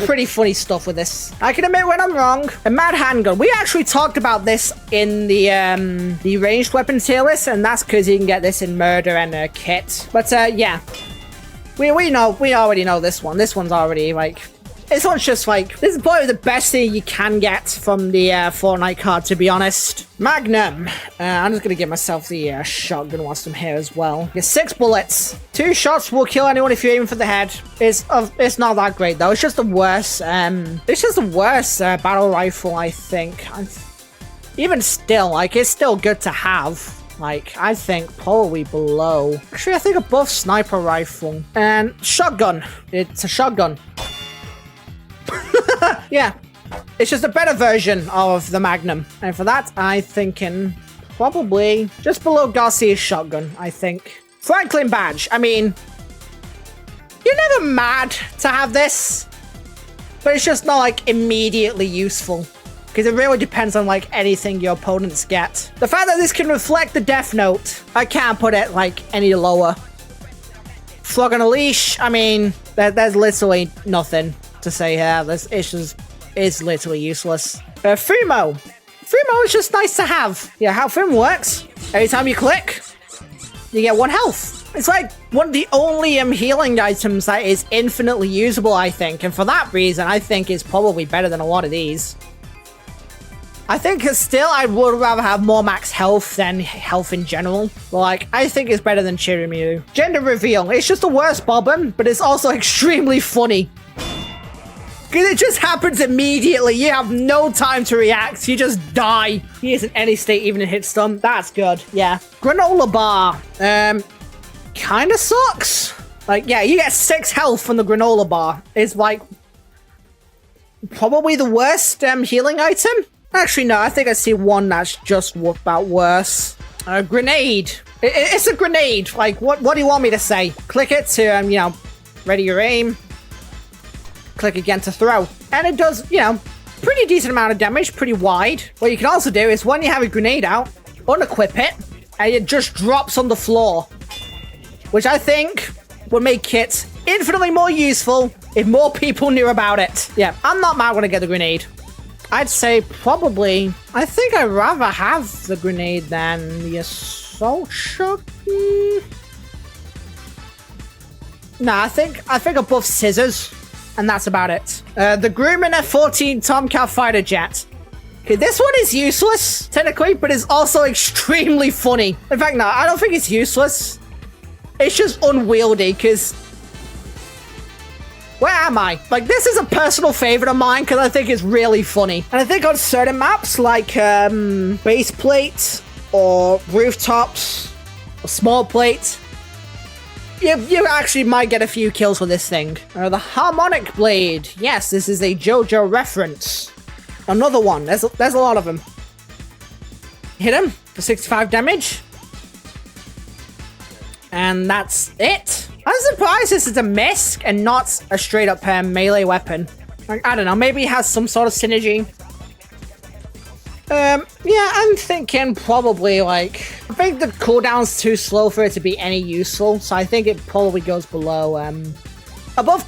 pretty funny stuff with this. I can admit when I'm wrong. A mad handgun. We actually talked about this in the ranged weapon tier list, and that's because you can get this in murder and kit. But yeah, we already know this one. This one's already like This one's just like, this is probably the best thing you can get from the Fortnite card, to be honest. Magnum. I'm just going to give myself the shotgun whilst I'm here as well. Get 6 bullets. 2 shots will kill anyone if you're aiming for the head. It's not that great, though. It's just the worst. It's just the worst battle rifle, I think. Even still, like, it's still good to have. Like, I think probably below. Actually, I think above sniper rifle. And shotgun. It's a shotgun. Yeah. It's just a better version of the Magnum. And for that, I'm thinking probably just below Garcia's shotgun, I think. Franklin badge. I mean, you're never mad to have this. But it's just not, like, immediately useful. Because it really depends on, like, anything your opponents get. The fact that this can reflect the death note, I can't put it, like, any lower. Flog on a leash, I mean, there's literally nothing to say here. This is literally useless. Fumo. Fumo is just nice to have. Yeah, how Fumo works. Every time you click, you get 1 health. It's like one of the only healing items that is infinitely usable, I think. And for that reason, I think it's probably better than a lot of these. I think still I would rather have more max health than health in general. But like, I think it's better than Chirimu. Gender reveal. It's just the worst bobbin, but it's also extremely funny. Because it just happens immediately. You have no time to react. You just die. He isn't any state even in hit stun. That's good. Yeah. Granola bar. Kind of sucks. Like, yeah, you get 6 health from the granola bar. It's like probably the worst healing item. Actually, no, I think I see one that's just about worse. Grenade. It's a grenade. Like, what do you want me to say? Click it to, you know, ready your aim. Click again to throw. And it does, you know, pretty decent amount of damage, pretty wide. What you can also do is when you have a grenade out, unequip it, and it just drops on the floor. Which I think would make it infinitely more useful if more people knew about it. Yeah, I'm not mad when I get the grenade. I'd say probably, I think I'd rather have the grenade than the assault shotgun. Nah, I think above scissors, and that's about it. The Grumman F-14 Tomcat fighter jet. Okay, this one is useless, technically, but it's also extremely funny. In fact, no, I don't think it's useless. It's just unwieldy, because where am I? Like, this is a personal favorite of mine because I think it's really funny. And I think on certain maps, like base plate or rooftops or small plate, you actually might get a few kills with this thing. The harmonic blade. Yes, this is a JoJo reference. Another one. There's a lot of them. Hit him for 65 damage. And that's it. I'm surprised this is a misc and not a straight up melee weapon. Like, I don't know, maybe it has some sort of synergy. Yeah, I'm thinking probably like, I think the cooldown's too slow for it to be any useful, so I think it probably goes below, above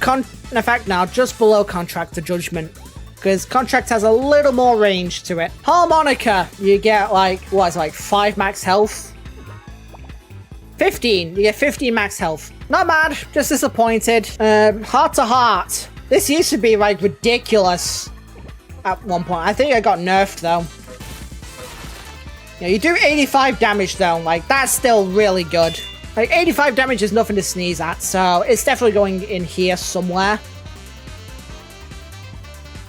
in fact now, just below Contract to Judgment. Because Contract has a little more range to it. Harmonica, you get like, what is it, like 5 max health? 15, you get 15 max health. Not mad, just disappointed. Heart to Heart. This used to be like ridiculous at one point. I think I got nerfed though. Yeah, you do 85 damage though, like that's still really good. Like 85 damage is nothing to sneeze at, so it's definitely going in here somewhere.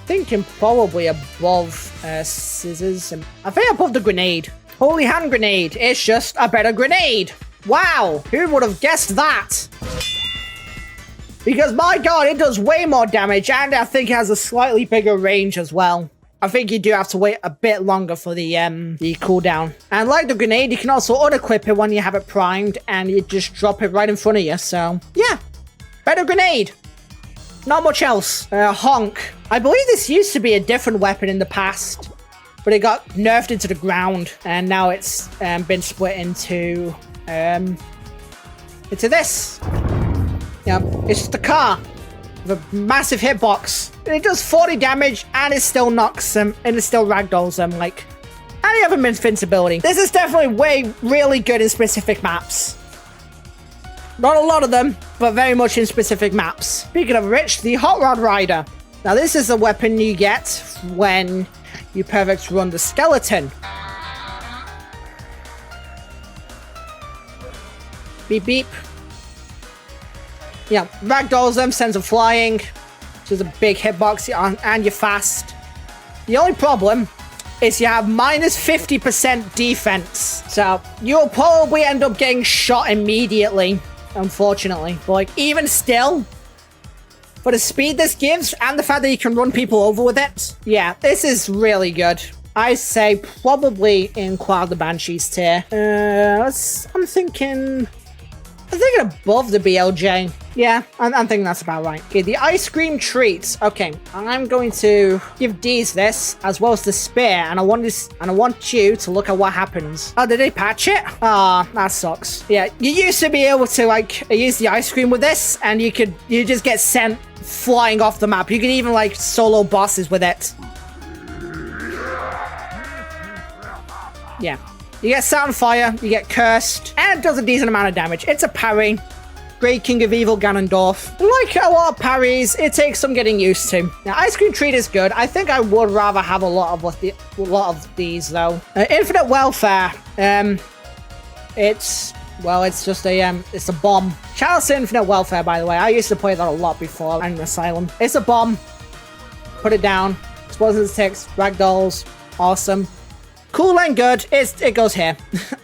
Thinking probably above scissors. And I think above the grenade. Holy hand grenade. It's just a better grenade. Wow, who would have guessed that? Because my god, it does way more damage, and I think it has a slightly bigger range as well. I think you do have to wait a bit longer for the cooldown. And like the grenade, you can also unequip it when you have it primed, and you just drop it right in front of you, so yeah. Better grenade. Not much else. Honk. I believe this used to be a different weapon in the past, but it got nerfed into the ground, and now it's been split into this. Yeah, it's just a car with a massive hitbox. It does 40 damage, and it still knocks them, and it still ragdolls them, like any other invincibility. This is definitely really good in specific maps. Not a lot of them, but very much in specific maps. Speaking of which, the Hot Rod Rider. Now this is a weapon you get when you perfect run the skeleton. Beep beep. Yeah, ragdolls them, sends them flying. Which is a big hitbox, and you're fast. The only problem is you have minus 50% defense. So you'll probably end up getting shot immediately, unfortunately. But like, even still, for the speed this gives and the fact that you can run people over with it, yeah, this is really good. I say probably in Cloud the Banshees tier. I'm thinking above the BLJ. Yeah, I'm thinking that's about right. Okay, the ice cream treats. Okay, I'm going to give D's this as well as the spear, and I want you to look at what happens. Oh, did they patch it? Ah, that sucks. Yeah, you used to be able to like use the ice cream with this, and you just get sent flying off the map. You could even like solo bosses with it. Yeah. You get set on fire, you get cursed, and it does a decent amount of damage. It's a parry. Great King of Evil Ganondorf. Like a lot of parries, it takes some getting used to. Now, Ice Cream Treat is good. I think I would rather have a lot of these though. Infinite Welfare. It's just a it's a bomb. Shout out to Infinite Welfare, by the way. I used to play that a lot before in Asylum. It's a bomb. Put it down. Explosions, ticks, ragdolls. Awesome. Cool and good. It goes here.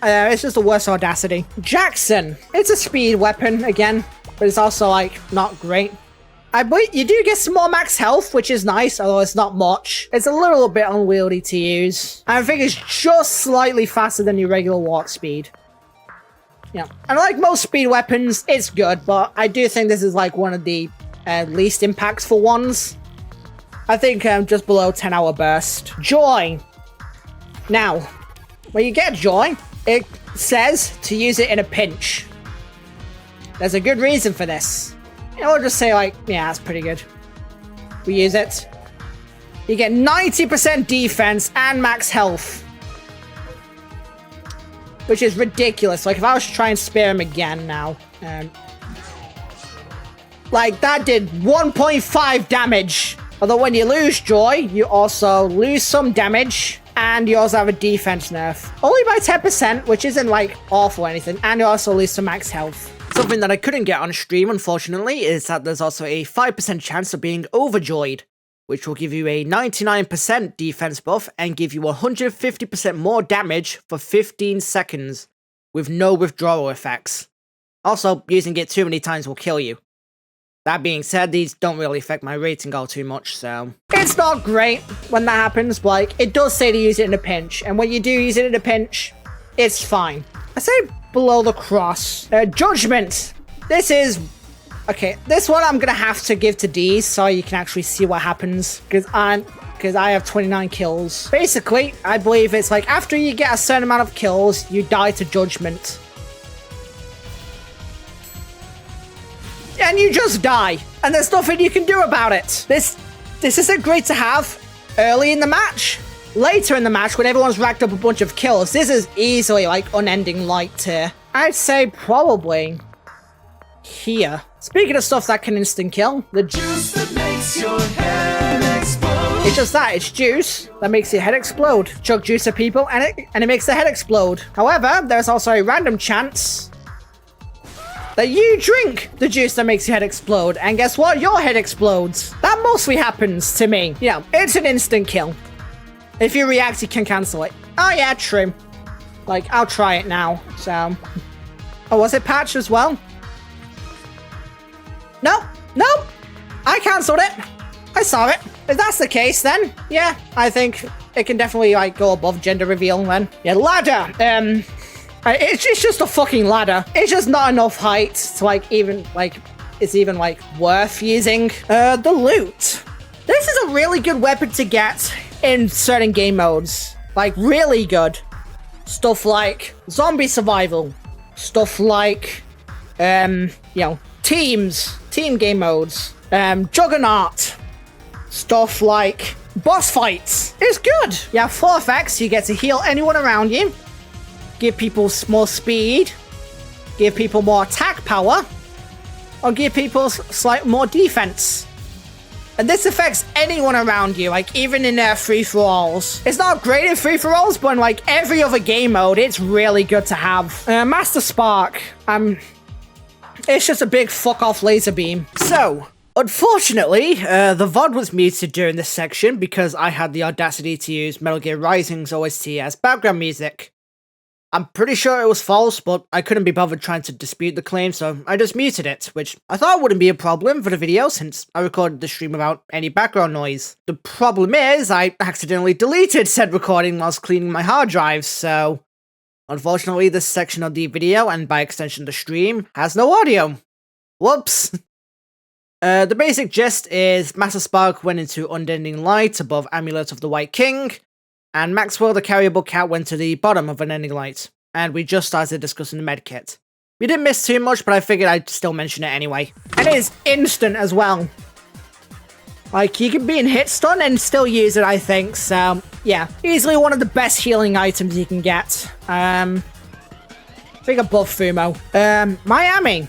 It's just the worst audacity. Jackson. It's a speed weapon again, but it's also like not great. But you do get some more max health, which is nice, although it's not much. It's a little bit unwieldy to use. I think it's just slightly faster than your regular walk speed. Yeah. And like most speed weapons, it's good, but I do think this is like one of the least impactful ones. I think just below 10-hour burst. Joy. Now, when you get Joy, it says to use it in a pinch. There's a good reason for this. I'll just say like, yeah, that's pretty good. We use it. You get 90% defense and max health. Which is ridiculous. Like, if I was to try and spear him again now. Like, that did 1.5 damage. Although when you lose Joy, you also lose some damage. And you also have a defense nerf. Only by 10%, which isn't like awful or anything. And you also lose some max health. Something that I couldn't get on stream, unfortunately, is that there's also a 5% chance of being overjoyed, which will give you a 99% defense buff and give you 150% more damage for 15 seconds with no withdrawal effects. Also, using it too many times will kill you. That being said, these don't really affect my rating all too much, so... It's not great when that happens, but like, it does say to use it in a pinch, and when you do use it in a pinch, it's fine. I say below the cross. Judgment. This is... Okay, this one I'm gonna have to give to D, so you can actually see what happens, because I have 29 kills. Basically, I believe it's like, after you get a certain amount of kills, you die to Judgment. And you just die. And there's nothing you can do about it. This isn't great to have early in the match. Later in the match, when everyone's racked up a bunch of kills, this is easily like unending light tier. I'd say probably here. Speaking of stuff that can instant kill, the juice that makes your head explode. It's just that, it's juice that makes your head explode. Chug juice at people and it makes their head explode. However, there's also a random chance that you drink the juice that makes your head explode, and guess what? Your head explodes. That mostly happens to me. Yeah, it's an instant kill. If you react, you can cancel it. Oh yeah, true. Like, I'll try it now, so... Oh, was it patched as well? Nope, nope! I cancelled it! I saw it. If that's the case, then, yeah, I think it can definitely, like, go above gender reveal, then. Yeah, ladder! It's just a fucking ladder. It's just not enough height to it's even worth using. The loot. This is a really good weapon to get in certain game modes. Like, really good. Stuff like zombie survival. Stuff like, team game modes. Juggernaut. Stuff like boss fights. It's good. You have 4 effects. You get to heal anyone around you. Give people more speed, give people more attack power, or give people slight more defense. And this affects anyone around you, like even in free-for-alls. It's not great in free-for-alls, but in like every other game mode, it's really good to have. Master Spark, it's just a big fuck-off laser beam. So, unfortunately, the VOD was muted during this section because I had the audacity to use Metal Gear Rising's OST as background music. I'm pretty sure it was false, but I couldn't be bothered trying to dispute the claim, so I just muted it, which I thought wouldn't be a problem for the video since I recorded the stream without any background noise. The problem is, I accidentally deleted said recording whilst cleaning my hard drives, so unfortunately this section of the video, and by extension the stream, has no audio. Whoops. The basic gist is Master Spark went into Unending Light above Amulet of the White King, and Maxwell the Carryable Cat went to the bottom of Unending Light, and we just started discussing the medkit. We didn't miss too much, but I figured I'd still mention it anyway. And it is instant as well. Like, you can be in hit stun and still use it, I think, so yeah. Easily one of the best healing items you can get. I think above Fumo. Miami.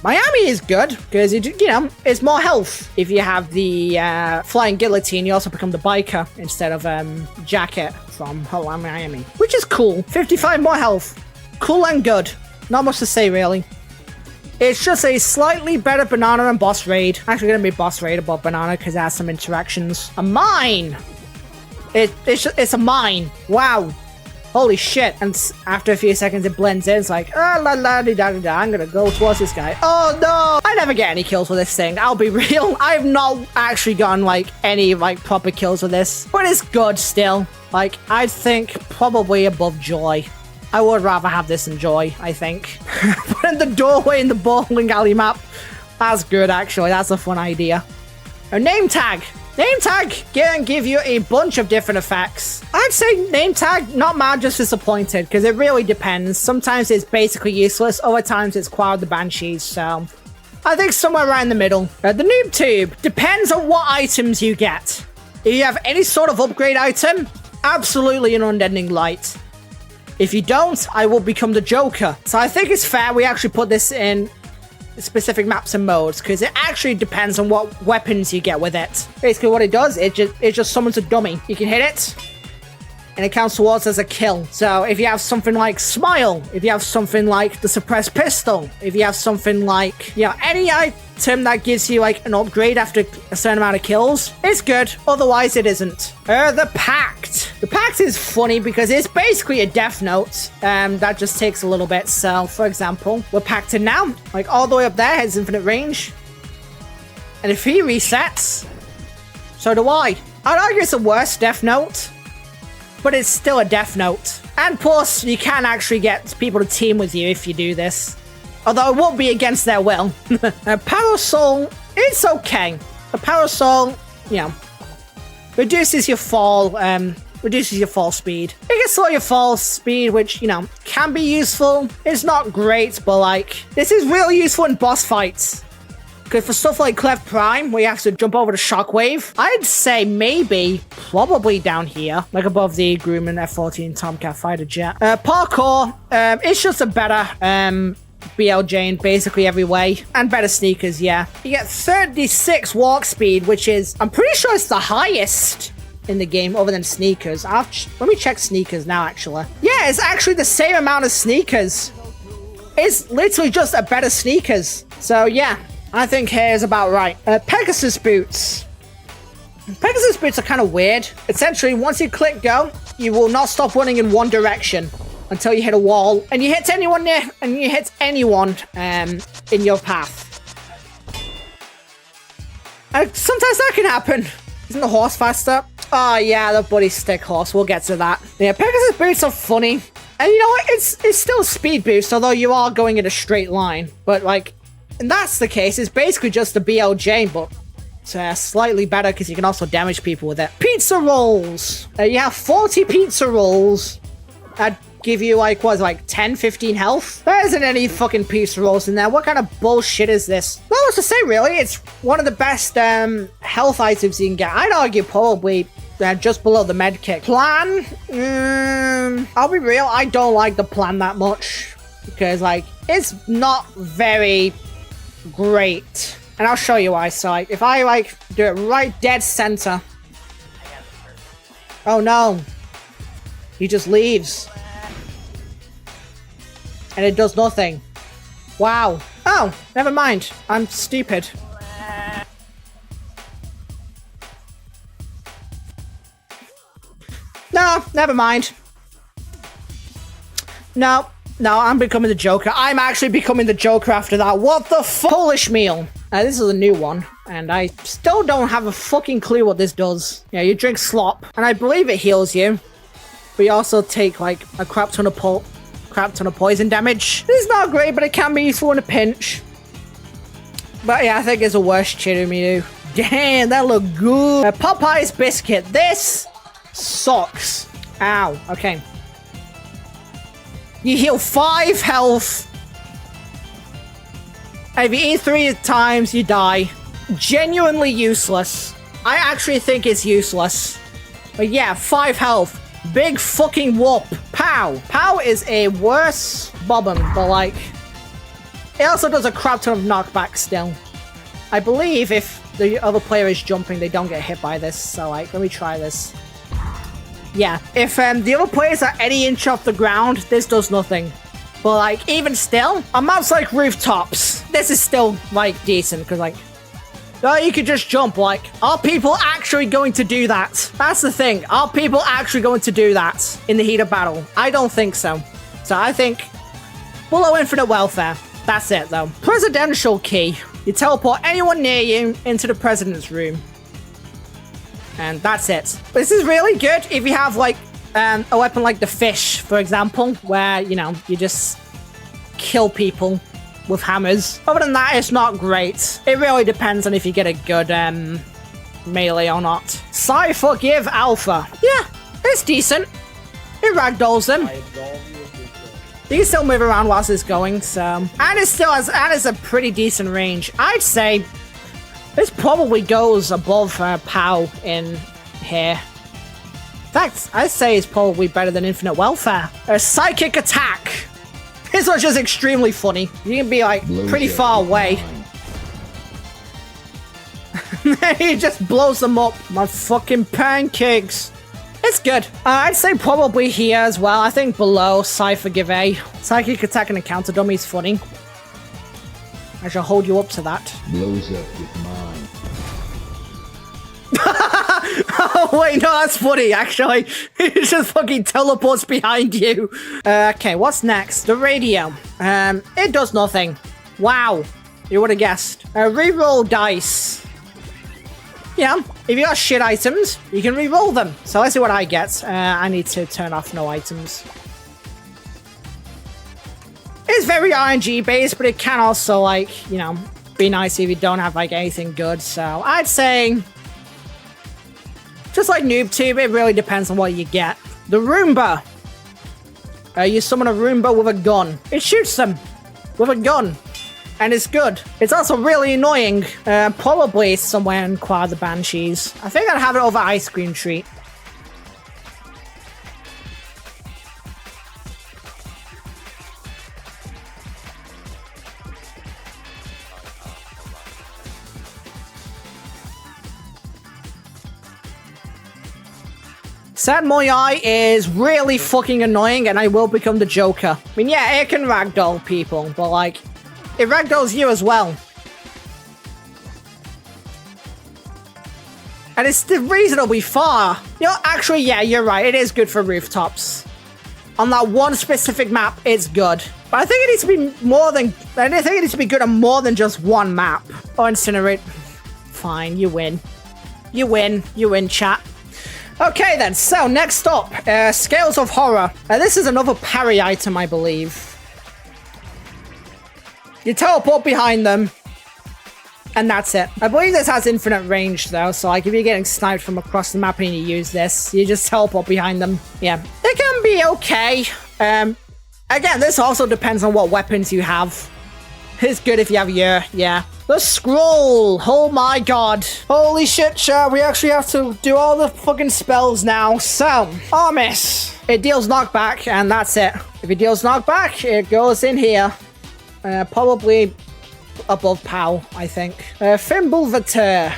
Miami is good, because, you know, it's more health. If you have the Flying Guillotine, you also become the Biker instead of Jacket from Hotline Miami. Which is cool. 55 more health. Cool and good. Not much to say, really. It's just a slightly better Banana and Boss Raid. Actually going to be Boss Raid above Banana, because it has some interactions. A mine! It's a mine. Wow. Holy shit. And after a few seconds, it blends in. It's like, oh, la la di da da da. I'm gonna go towards this guy. Oh, no. I never get any kills with this thing. I'll be real. I've not actually gotten, like, any, like, proper kills with this. But it's good still. Like, I think probably above Joy. I would rather have this than Joy, I think. But in the doorway in the bowling alley map. That's good, actually. That's a fun idea. A name tag. Name tag can give you a bunch of different effects. I'd say name tag, not mad, just disappointed, because it really depends. Sometimes it's basically useless, other times it's Choir of the Banshees, so I think somewhere right in the middle. The noob tube depends on what items you get. If you have any sort of upgrade item, absolutely an Unending Light. If you don't, I will become the Joker. So I think it's fair we actually put this in specific maps and modes, because it actually depends on what weapons you get with it. Basically what it does, it just summons a dummy. You can hit it, and it counts towards as a kill. So if you have something like Smile, if you have something like the Suppressed Pistol, if you have something like, you know, any item that gives you like an upgrade after a certain amount of kills, it's good. Otherwise it isn't. The Pact. The Pact is funny because it's basically a Death Note that just takes a little bit. So for example, we're pacted now, like all the way up there has infinite range, and if he resets, so do I. I'd argue it's a worse Death Note, but it's still a Death Note. And plus, you can actually get people to team with you if you do this. Although it won't be against their will. Parasol, it's okay. A Parasol, you know, reduces your fall speed. It can slow your fall speed, which, you know, can be useful. It's not great, but like, this is really useful in boss fights. Because for stuff like Clef Prime, where you have to jump over the Shockwave, I'd say maybe, probably down here, like above the Grumman F-14 Tomcat fighter jet. Parkour, it's just a better BLJ in basically every way. And better sneakers, yeah. You get 36 walk speed, which is, I'm pretty sure it's the highest in the game, other than sneakers. Let me check sneakers now, actually. Yeah, it's actually the same amount of sneakers. It's literally just a better sneakers. So, yeah. I think here is about right. Pegasus boots. Pegasus boots are kind of weird. Essentially, once you click go, you will not stop running in one direction until you hit a wall, and you hit anyone in your path. And sometimes that can happen. Isn't the horse faster? Oh yeah, the buddy stick horse. We'll get to that. Yeah, Pegasus boots are funny, and you know what? It's still a speed boost, although you are going in a straight line. But like, and that's the case. It's basically just a BLJ, but it's slightly better because you can also damage people with it. Pizza rolls. You have 40 pizza rolls that give you like, what is it, like 10, 15 health? There isn't any fucking pizza rolls in there. What kind of bullshit is this? Not much to say, really. It's one of the best health items you can get. I'd argue probably just below the med kit. Plan? I'll be real. I don't like the plan that much because, like, it's not very great. And I'll show you why. So, like, if I, like, do it right dead center. Oh, no. He just leaves. And it does nothing. Wow. Oh, never mind. I'm stupid. No, never mind. No, I'm becoming the Joker. I'm actually becoming the Joker after that. What the Polish meal? This is a new one, and I still don't have a fucking clue what this does. Yeah, you drink slop, and I believe it heals you. But you also take, like, a crap ton of poison damage. This is not great, but it can be useful in a pinch. But yeah, I think it's a worse Chiruminu. Damn, that looked good. Popeye's biscuit. This sucks. Ow. Okay. You heal 5 health. And if you eat 3 times, you die. Genuinely useless. I actually think it's useless. But yeah, 5 health. Big fucking whoop. Pow. Pow is a worse bobbin, but like... It also does a crap ton of knockback still. I believe if the other player is jumping, they don't get hit by this. So like, let me try this. Yeah, if the other players are any inch off the ground, this does nothing. But like, even still, on maps like rooftops, this is still like decent, because like, oh, you could just jump. Like, are people actually going to do that? That's the thing. Are people actually going to do that in the heat of battle? I don't think so. So I think below infinite welfare. That's it though. Presidential key. You teleport anyone near you into the president's room. And that's it. This is really good if you have, like, a weapon like the fish, for example, where, you know, you just kill people with hammers. Other than that, it's not great. It really depends on if you get a good melee or not. Cypher give Alpha. Yeah, it's decent. It ragdolls them. You can still move around whilst it's going, so... And it still has... And it's a pretty decent range. I'd say... This probably goes above POW in here. In fact, I'd say it's probably better than Infinite Welfare. A Psychic Attack. This one's just extremely funny. You can be, like, pretty far away. He just blows them up. My fucking pancakes. It's good. I'd say probably here as well. I think below Cypher Give A. Psychic Attack and a Counter Dummy is funny. I shall hold you up to that. Blows up with mine. Oh, wait, no, that's funny, actually. It just fucking teleports behind you. Okay, what's next? The radio. It does nothing. Wow. You would have guessed. Reroll dice. Yeah, if you got shit items, you can re-roll them. So let's see what I get. I need to turn off no items. It's very RNG based, but it can also, like, you know, be nice if you don't have, like, anything good. So I'd say, just like NoobTube, it really depends on what you get. The Roomba. You summon a Roomba with a gun. It shoots them with a gun. And it's good. It's also really annoying. Probably somewhere in Quad the Banshees. I think I'd have it over Ice Cream Treat. Sad Moyai is really fucking annoying, and I will become the Joker. I mean, yeah, it can ragdoll people, but like, it ragdolls you as well. And it's reasonably far. You know, actually, yeah, you're right. It is good for rooftops. On that one specific map, it's good. But I think it needs to be more than... I think it needs to be good on more than just one map. Oh, Incinerate. Fine, you win. You win. You win, chat. Okay, then. So, next up. Scales of Horror. This is another parry item, I believe. You teleport behind them. And that's it. I believe this has infinite range, though. So, like, if you're getting sniped from across the map and you use this, you just teleport behind them. Yeah. It can be okay. Again, this also depends on what weapons you have. It's good if you have your... Yeah. The scroll! Oh my god. Holy shit, chat. We actually have to do all the fucking spells now. So, Armis. It deals knockback, and that's it. If it deals knockback, it goes in here. Probably above POW, I think. Thimble Vater.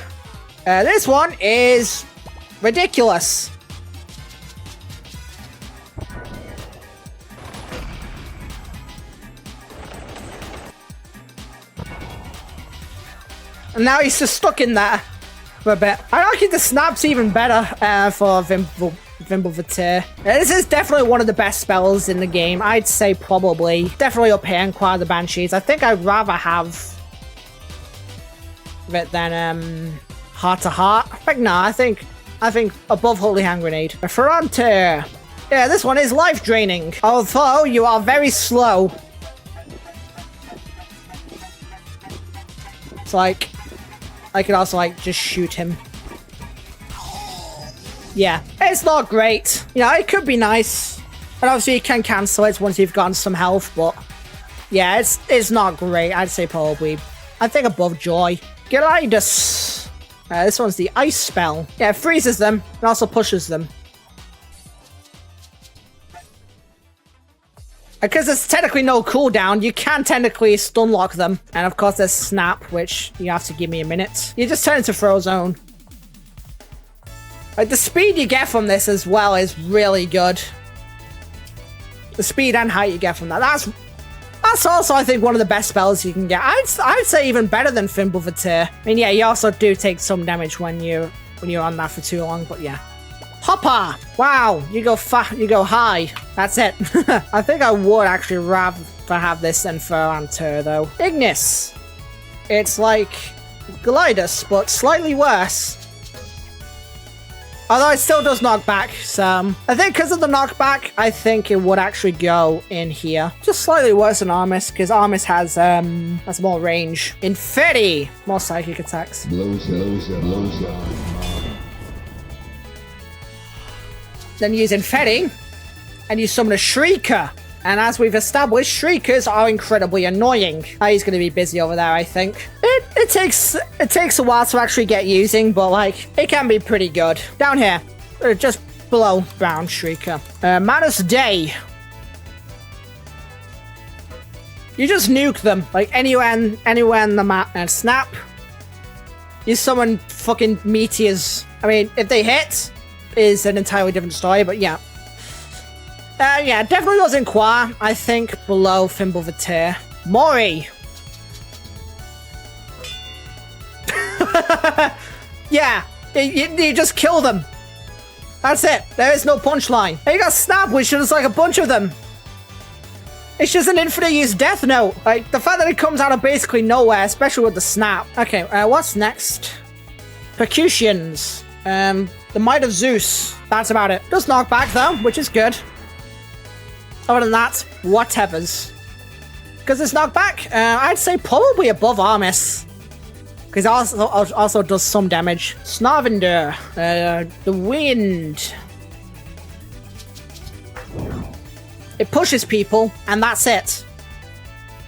This one is ridiculous. And now he's just stuck in there for a bit. I reckon the snap's even better for Thimble Vater. This is definitely one of the best spells in the game. I'd say probably. Definitely up here in Choir of the Banshees. I think I'd rather have it than Heart to Heart. Like, no, I think above Holy Hand Grenade. Frontier. Yeah, this one is life draining. Although you are very slow. It's like I could also like just shoot him. Yeah, it's not great. You know, it could be nice. And obviously you can cancel it once you've gotten some health, but yeah, it's not great. I'd say probably, I think above Joy. Gelidus. This one's the ice spell. Yeah, it freezes them and also pushes them. Because there's technically no cooldown, you can technically stun lock them. And of course there's Snap, which you have to give me a minute. You just turn into Frozone. Like, the speed you get from this as well is really good. The speed and height you get from that. That's also, I think, one of the best spells you can get. I'd say even better than Thimble Vater. I mean, yeah, you also do take some damage when you're on that for too long, but yeah. Hopper! Wow, you go high. That's it. I think I would actually rather have this than Ferrantur, though. Ignis. It's like Glidus, but slightly worse. Although it still does knock back some. I think because of the knockback, I think it would actually go in here. Just slightly worse than Armis, because Armis has more range. Infetti! More psychic attacks. Blows on. Then use Infetti, and you summon a Shrieker. And as we've established, Shriekers are incredibly annoying. Oh, he's going to be busy over there, I think. It takes a while to actually get using, but like, it can be pretty good. Down here, just below Brown Shrieker. Manus Day. You just nuke them, like anywhere in the map, and Snap. You summon fucking meteors. I mean, if they hit, is an entirely different story, but yeah. Yeah, definitely goes in Qua, I think, below Thimble Vater. Mori! Yeah, you just kill them. That's it. There is no punchline. And you got Snap, which is like a bunch of them. It's just an infinite use Death Note. Like, the fact that it comes out of basically nowhere, especially with the Snap. Okay, what's next? Percussions. The Might of Zeus. That's about it. Does knock back, though, which is good. Other than that, whatevers. Because it's knockback, I'd say probably above Armis. Because it also does some damage. Snarvender. The Wind. It pushes people, and that's it.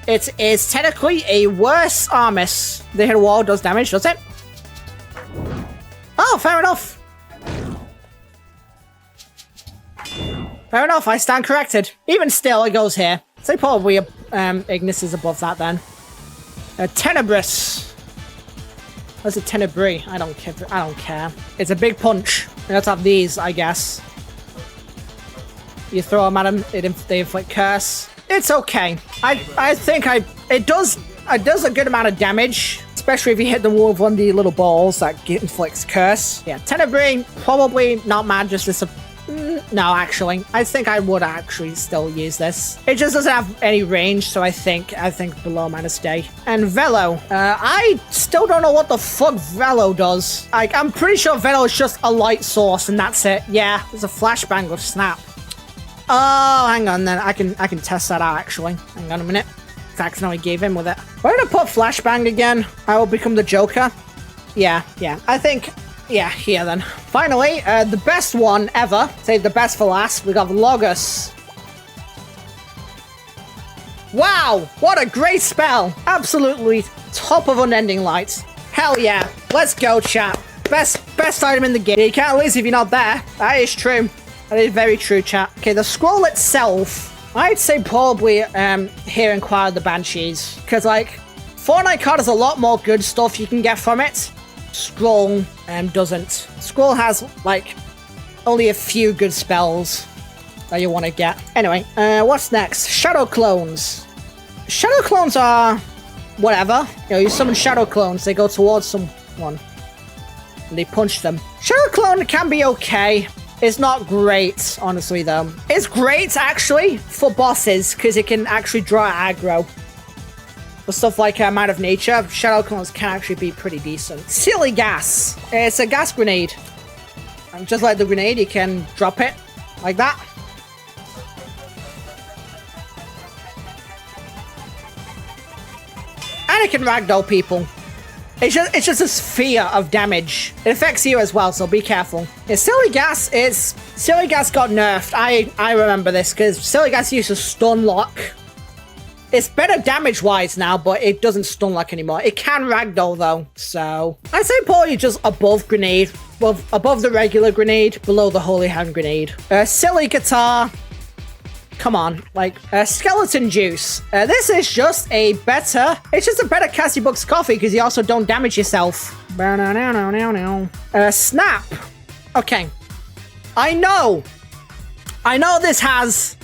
It is technically a worse Armis. The hit a wall does damage, does it? Oh, fair enough. Fair enough, I stand corrected. Even still, it goes here. Say probably Ignis is above that then. Tenebrous. What's a Tenebris? I don't care. It's a big punch. You have to have these, I guess. You throw them at them, they inflict curse. It's okay. I think it does a good amount of damage. Especially if you hit them with one of the little balls that inflicts curse. Yeah, Tenebris, probably not mad, just this. No, actually. I think I would actually still use this. It just doesn't have any range, so I think below Manus Day. And Velo. I still don't know what the fuck Velo does. Like, I'm pretty sure Velo is just a light source, and that's it. Yeah, there's a flashbang with Snap. Oh, hang on then. I can test that out, actually. Hang on a minute. That's how I gave in with it. Where did I put flashbang again? I will become the Joker. Yeah. I think... Yeah, here then. Finally, the best one ever. Save the best for last. We got Logos. Wow, what a great spell. Absolutely top of Unending Light. Hell yeah. Let's go, chat. Best item in the game. You can't lose if you're not there. That is true. That is very true, chat. Okay, the scroll itself, I'd say probably here in Choir of the Banshees. Because, like, Fortnite card has a lot more good stuff you can get from it. Scroll doesn't. Scroll has, like, only a few good spells that you want to get. Anyway, what's next? Shadow clones. Shadow clones are whatever. You know, you summon shadow clones, they go towards someone and they punch them. Shadow clone can be okay. It's not great, honestly, though. It's great, actually, for bosses, because it can actually draw aggro. For stuff like Man of Nature, shadow clones can actually be pretty decent. Silly gas. It's a gas grenade. And just like the grenade, you can drop it like that. And it can ragdoll people. It's just a sphere of damage. It affects you as well, so be careful. Yeah, Silly Gas got nerfed. I remember this because Silly Gas used to stun lock. It's better damage-wise now, but it doesn't stun lock anymore. It can ragdoll though, so I'd say probably just above grenade, above the regular grenade, below the holy hand grenade. Silly Guitar. Come on, like, skeleton juice. This is just a better... It's just a better Cassie Bucks coffee because you also don't damage yourself. Snap. Okay. I know this has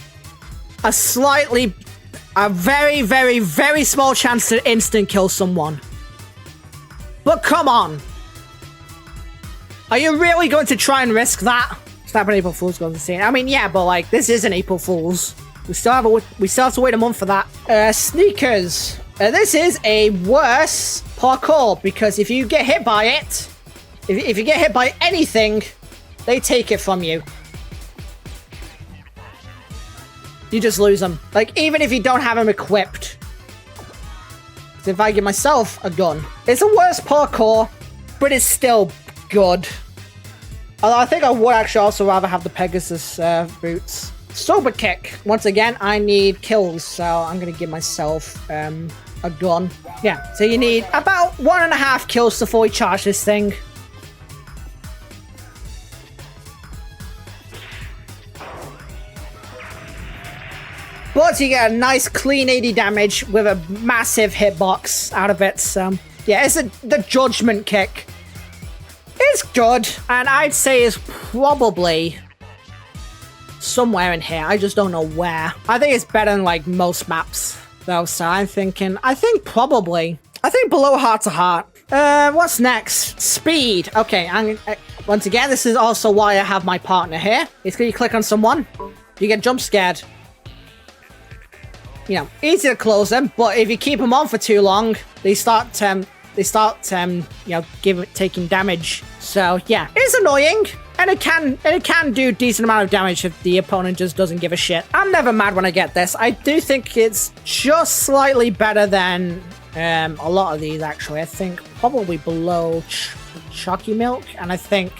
a very, very, very small chance to instant kill someone. But come on. Are you really going to try and risk that? Snap an April Fool's goes insane. I mean, yeah, but like, this isn't April Fool's. We still have to wait a month for that. Sneakers. This is a worse parkour because if you get hit by it, if you get hit by anything, they take it from you. You just lose them. Like, even if you don't have them equipped. So if I give myself a gun, it's a worse parkour, but it's still good. Although I think I would actually also rather have the Pegasus boots. Sober kick. Once again, I need kills, so I'm going to give myself a gun. Yeah, so you need about 1.5 kills to fully charge this thing. But you get a nice clean 80 damage with a massive hitbox out of it. So yeah, it's the judgment kick. It's good, and I'd say it's probably somewhere in here. I just don't know where. I think it's better than like most maps though, so I think probably. I think below Heart to Heart. What's next? Speed. Okay, once again, this is also why I have my partner here. It's because you click on someone, you get jump scared. You know, easy to close them, but if you keep them on for too long, they start you know, taking damage. So yeah, it's annoying, and it can do a decent amount of damage if the opponent just doesn't give a shit. I'm never mad when I get this. I do think it's just slightly better than a lot of these, actually. I think probably below Chalky Milk, and I think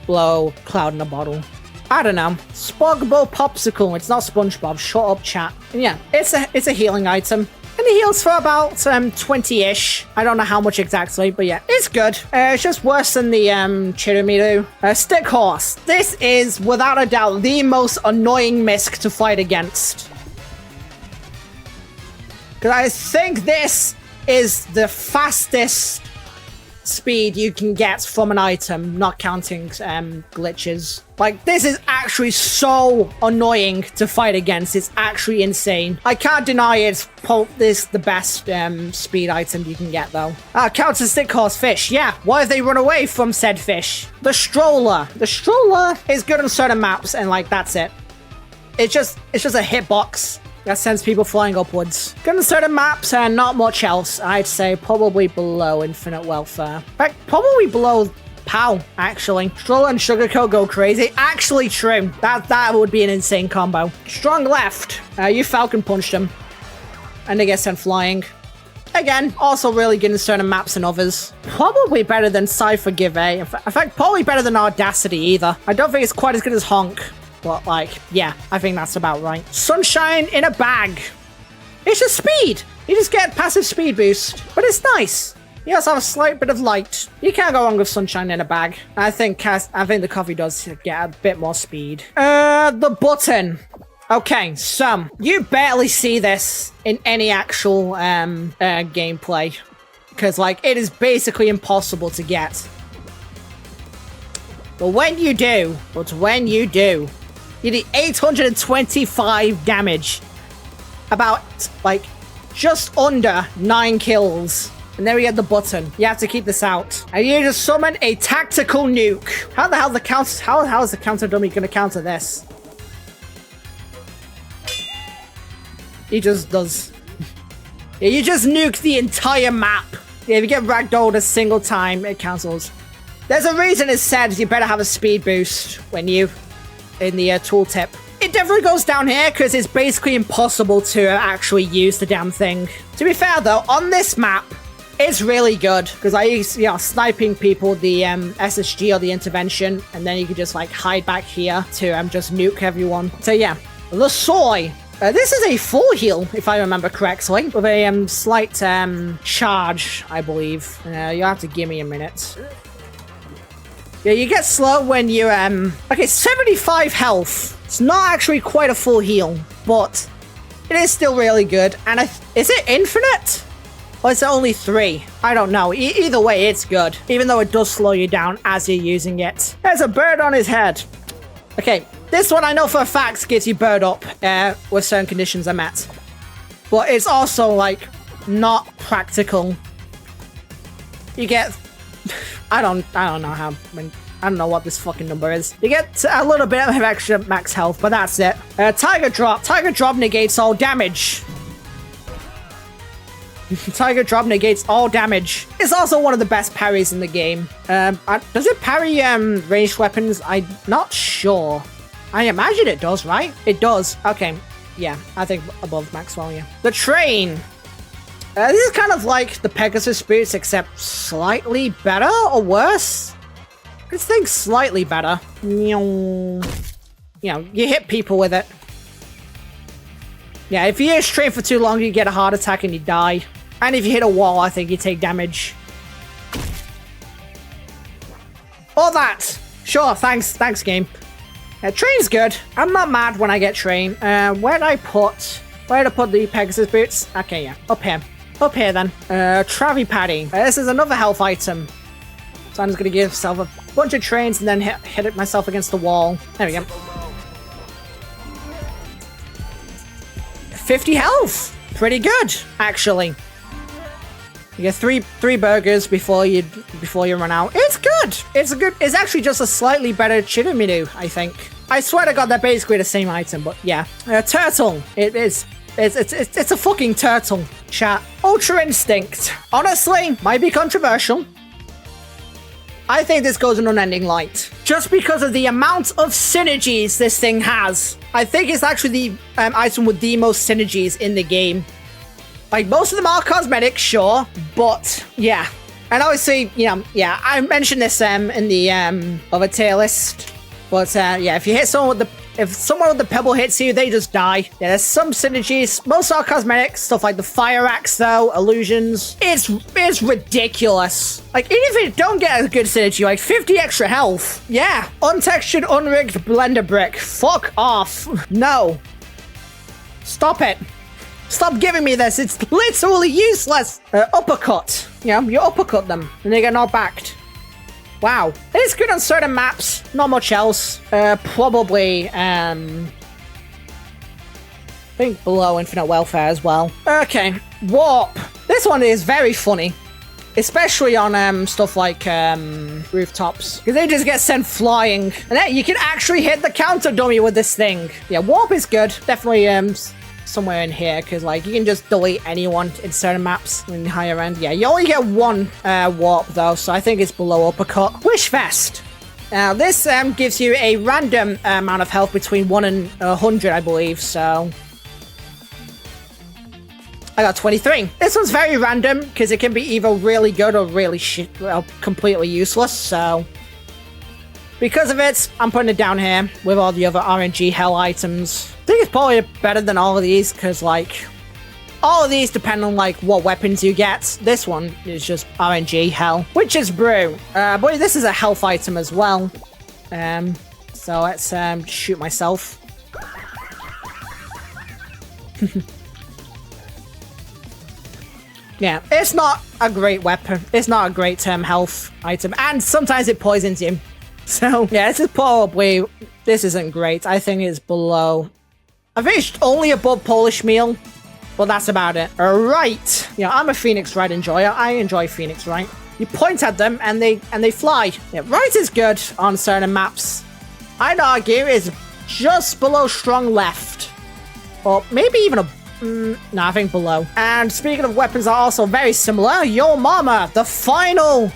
below Cloud in a Bottle. I don't know. Spoggable Popsicle. It's not SpongeBob. Shut up, chat. And yeah, it's a healing item. And it heals for about 20-ish. I don't know how much exactly, but yeah, it's good. It's just worse than the Chirimiru. Stick Horse. This is, without a doubt, the most annoying misc to fight against. Because I think this is the fastest speed you can get from an item, not counting glitches. Like, this is actually so annoying to fight against. It's actually insane. I can't deny it's the best speed item you can get, though. Counts as Stick Horse Fish. Yeah, why have they run away from said fish? The Stroller. The Stroller is good on certain maps, and like, that's it. It's just a hitbox that sends people flying upwards. Good on certain maps and not much else. I'd say probably below Infinite Welfare. In fact, probably below POW, actually. Stroller and Sugarcoat go crazy. Actually true. That would be an insane combo. Strong Left. You Falcon punched them. And they get sent flying. Again, also really good in certain maps and others. Probably better than Cypher Give A. In fact, probably better than Audacity either. I don't think it's quite as good as Honk. But, like, yeah, I think that's about right. Sunshine in a Bag. It's just speed. You just get passive speed boost. But it's nice. You also have a slight bit of light. You can't go wrong with Sunshine in a Bag. I think the coffee does get a bit more speed. The Button. Okay, so you barely see this in any actual gameplay. Because, like, it is basically impossible to get. But when you do, you need 825 damage. About, like, just under 9 kills. And then we get the button. You have to keep this out. And you just summon a tactical nuke. How the hell how is the counter dummy gonna counter this? He just does. Yeah, you just nuke the entire map. Yeah, if you get ragdolled a single time, it cancels. There's a reason it said you better have a speed boost when you in the tooltip. It definitely goes down here because it's basically impossible to actually use the damn thing. To be fair though, on this map, it's really good because I use, sniping people, the SSG or the intervention, and then you can just like hide back here to just nuke everyone. So yeah, the soy. This is a full heal, if I remember correctly, with a slight charge, I believe. You have to give me a minute. Yeah, you get slow when you okay, 75 health. It's not actually quite a full heal, but it is still really good. And is it infinite? Or is it only 3? I don't know. Either way, it's good. Even though it does slow you down as you're using it. There's a bird on his head. Okay, this one I know for a fact gives you bird up with certain conditions are met. But it's also, like, not practical. You get... I don't know how... I don't know what this fucking number is. You get a little bit of extra max health, but that's it. Tiger Drop. Tiger Drop negates all damage. Tiger Drop negates all damage. It's also one of the best parries in the game. Does it parry ranged weapons? I'm not sure. I imagine it does, right? It does. Okay. Yeah, I think above max value. The train. This is kind of like the Pegasus boots, except slightly better or worse. I think slightly better. You know, you hit people with it. Yeah, if you use train for too long, you get a heart attack and you die. And if you hit a wall, I think you take damage. All that. Sure, thanks game. Train's good. I'm not mad when I get train. Where did I put the Pegasus boots? Okay, yeah, up here. Up here then. Travi Paddy. This is another health item. So I'm just gonna give myself a bunch of trains and then hit it myself against the wall. There we go. 50 health. Pretty good, actually. You get three burgers before you run out. It's good. It's actually just a slightly better Chiruminu, I think. I swear to God, they're basically the same item, but yeah. Turtle. It is. It's a fucking turtle. Chat. Ultra Instinct. Honestly, might be controversial. I think this goes in Unending Light. Just because of the amount of synergies this thing has. I think it's actually the item with the most synergies in the game. Like, most of them are cosmetic, sure, but yeah. And obviously, yeah, I mentioned this in the other tier list. But yeah, if you hit someone if someone with the pebble hits you, they just die. Yeah, there's some synergies. Most are cosmetic. Stuff like the fire axe, though, illusions. It's ridiculous. Like, even if you don't get a good synergy, like 50 extra health. Yeah. Untextured, unrigged blender brick. Fuck off. No. Stop it. Stop giving me this. It's literally useless. Uppercut. Yeah, you uppercut them and they get knocked back. Wow. It's good on certain maps. Not much else. Probably, I think below Infinite Welfare as well. Okay. Warp. This one is very funny. Especially on stuff like rooftops. Because they just get sent flying. And then you can actually hit the counter dummy with this thing. Yeah, warp is good. Definitely somewhere in here, because like you can just delete anyone in certain maps in the higher end. Yeah, you only get one warp though, so I think it's below uppercut. Wish Vest. Now this gives you a random amount of health between 1 and 100, I believe. So I got 23. This one's very random because it can be either really good or really completely useless. So because of it, I'm putting it down here with all the other RNG hell items. I think it's probably better than all of these because, like, all of these depend on, like, what weapons you get. This one is just RNG hell. Witch's Brew. But this is a health item as well. So let's shoot myself. Yeah, it's not a great weapon. It's not a great health item. And sometimes it poisons you. So, yeah, this isn't great. I think it's below. I think it's only above Polish meal. But that's about it. Alright. Yeah, I'm a Phoenix Ride enjoyer. I enjoy Phoenix Ride. You point at them and they fly. Yeah, right is good on certain maps. I'd argue it's just below strong left. Or maybe even a... no, I think below. And speaking of weapons are also very similar. Yo mama, the final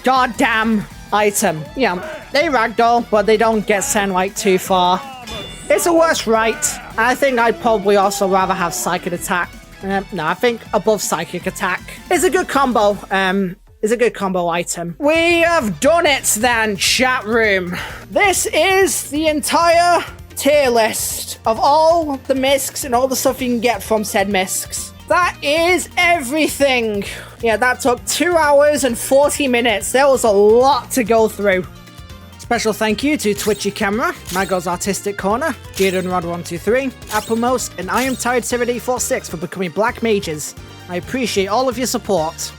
goddamn item. Yeah, they ragdoll, but they don't get sent like too far. It's a worse right. I think I'd probably also rather have Psychic Attack. No, I think above Psychic Attack. It's a good combo. It's a good combo item. We have done it then, chat room. This is the entire tier list of all the miscs and all the stuff you can get from said miscs. That is everything. Yeah, that took 2 hours and 40 minutes. There was a lot to go through. Special thank you to Twitchy Camera, Mago's Artistic Corner, JadenRod123, Applemost, and I am Tired 7846 for becoming Black Mages. I appreciate all of your support.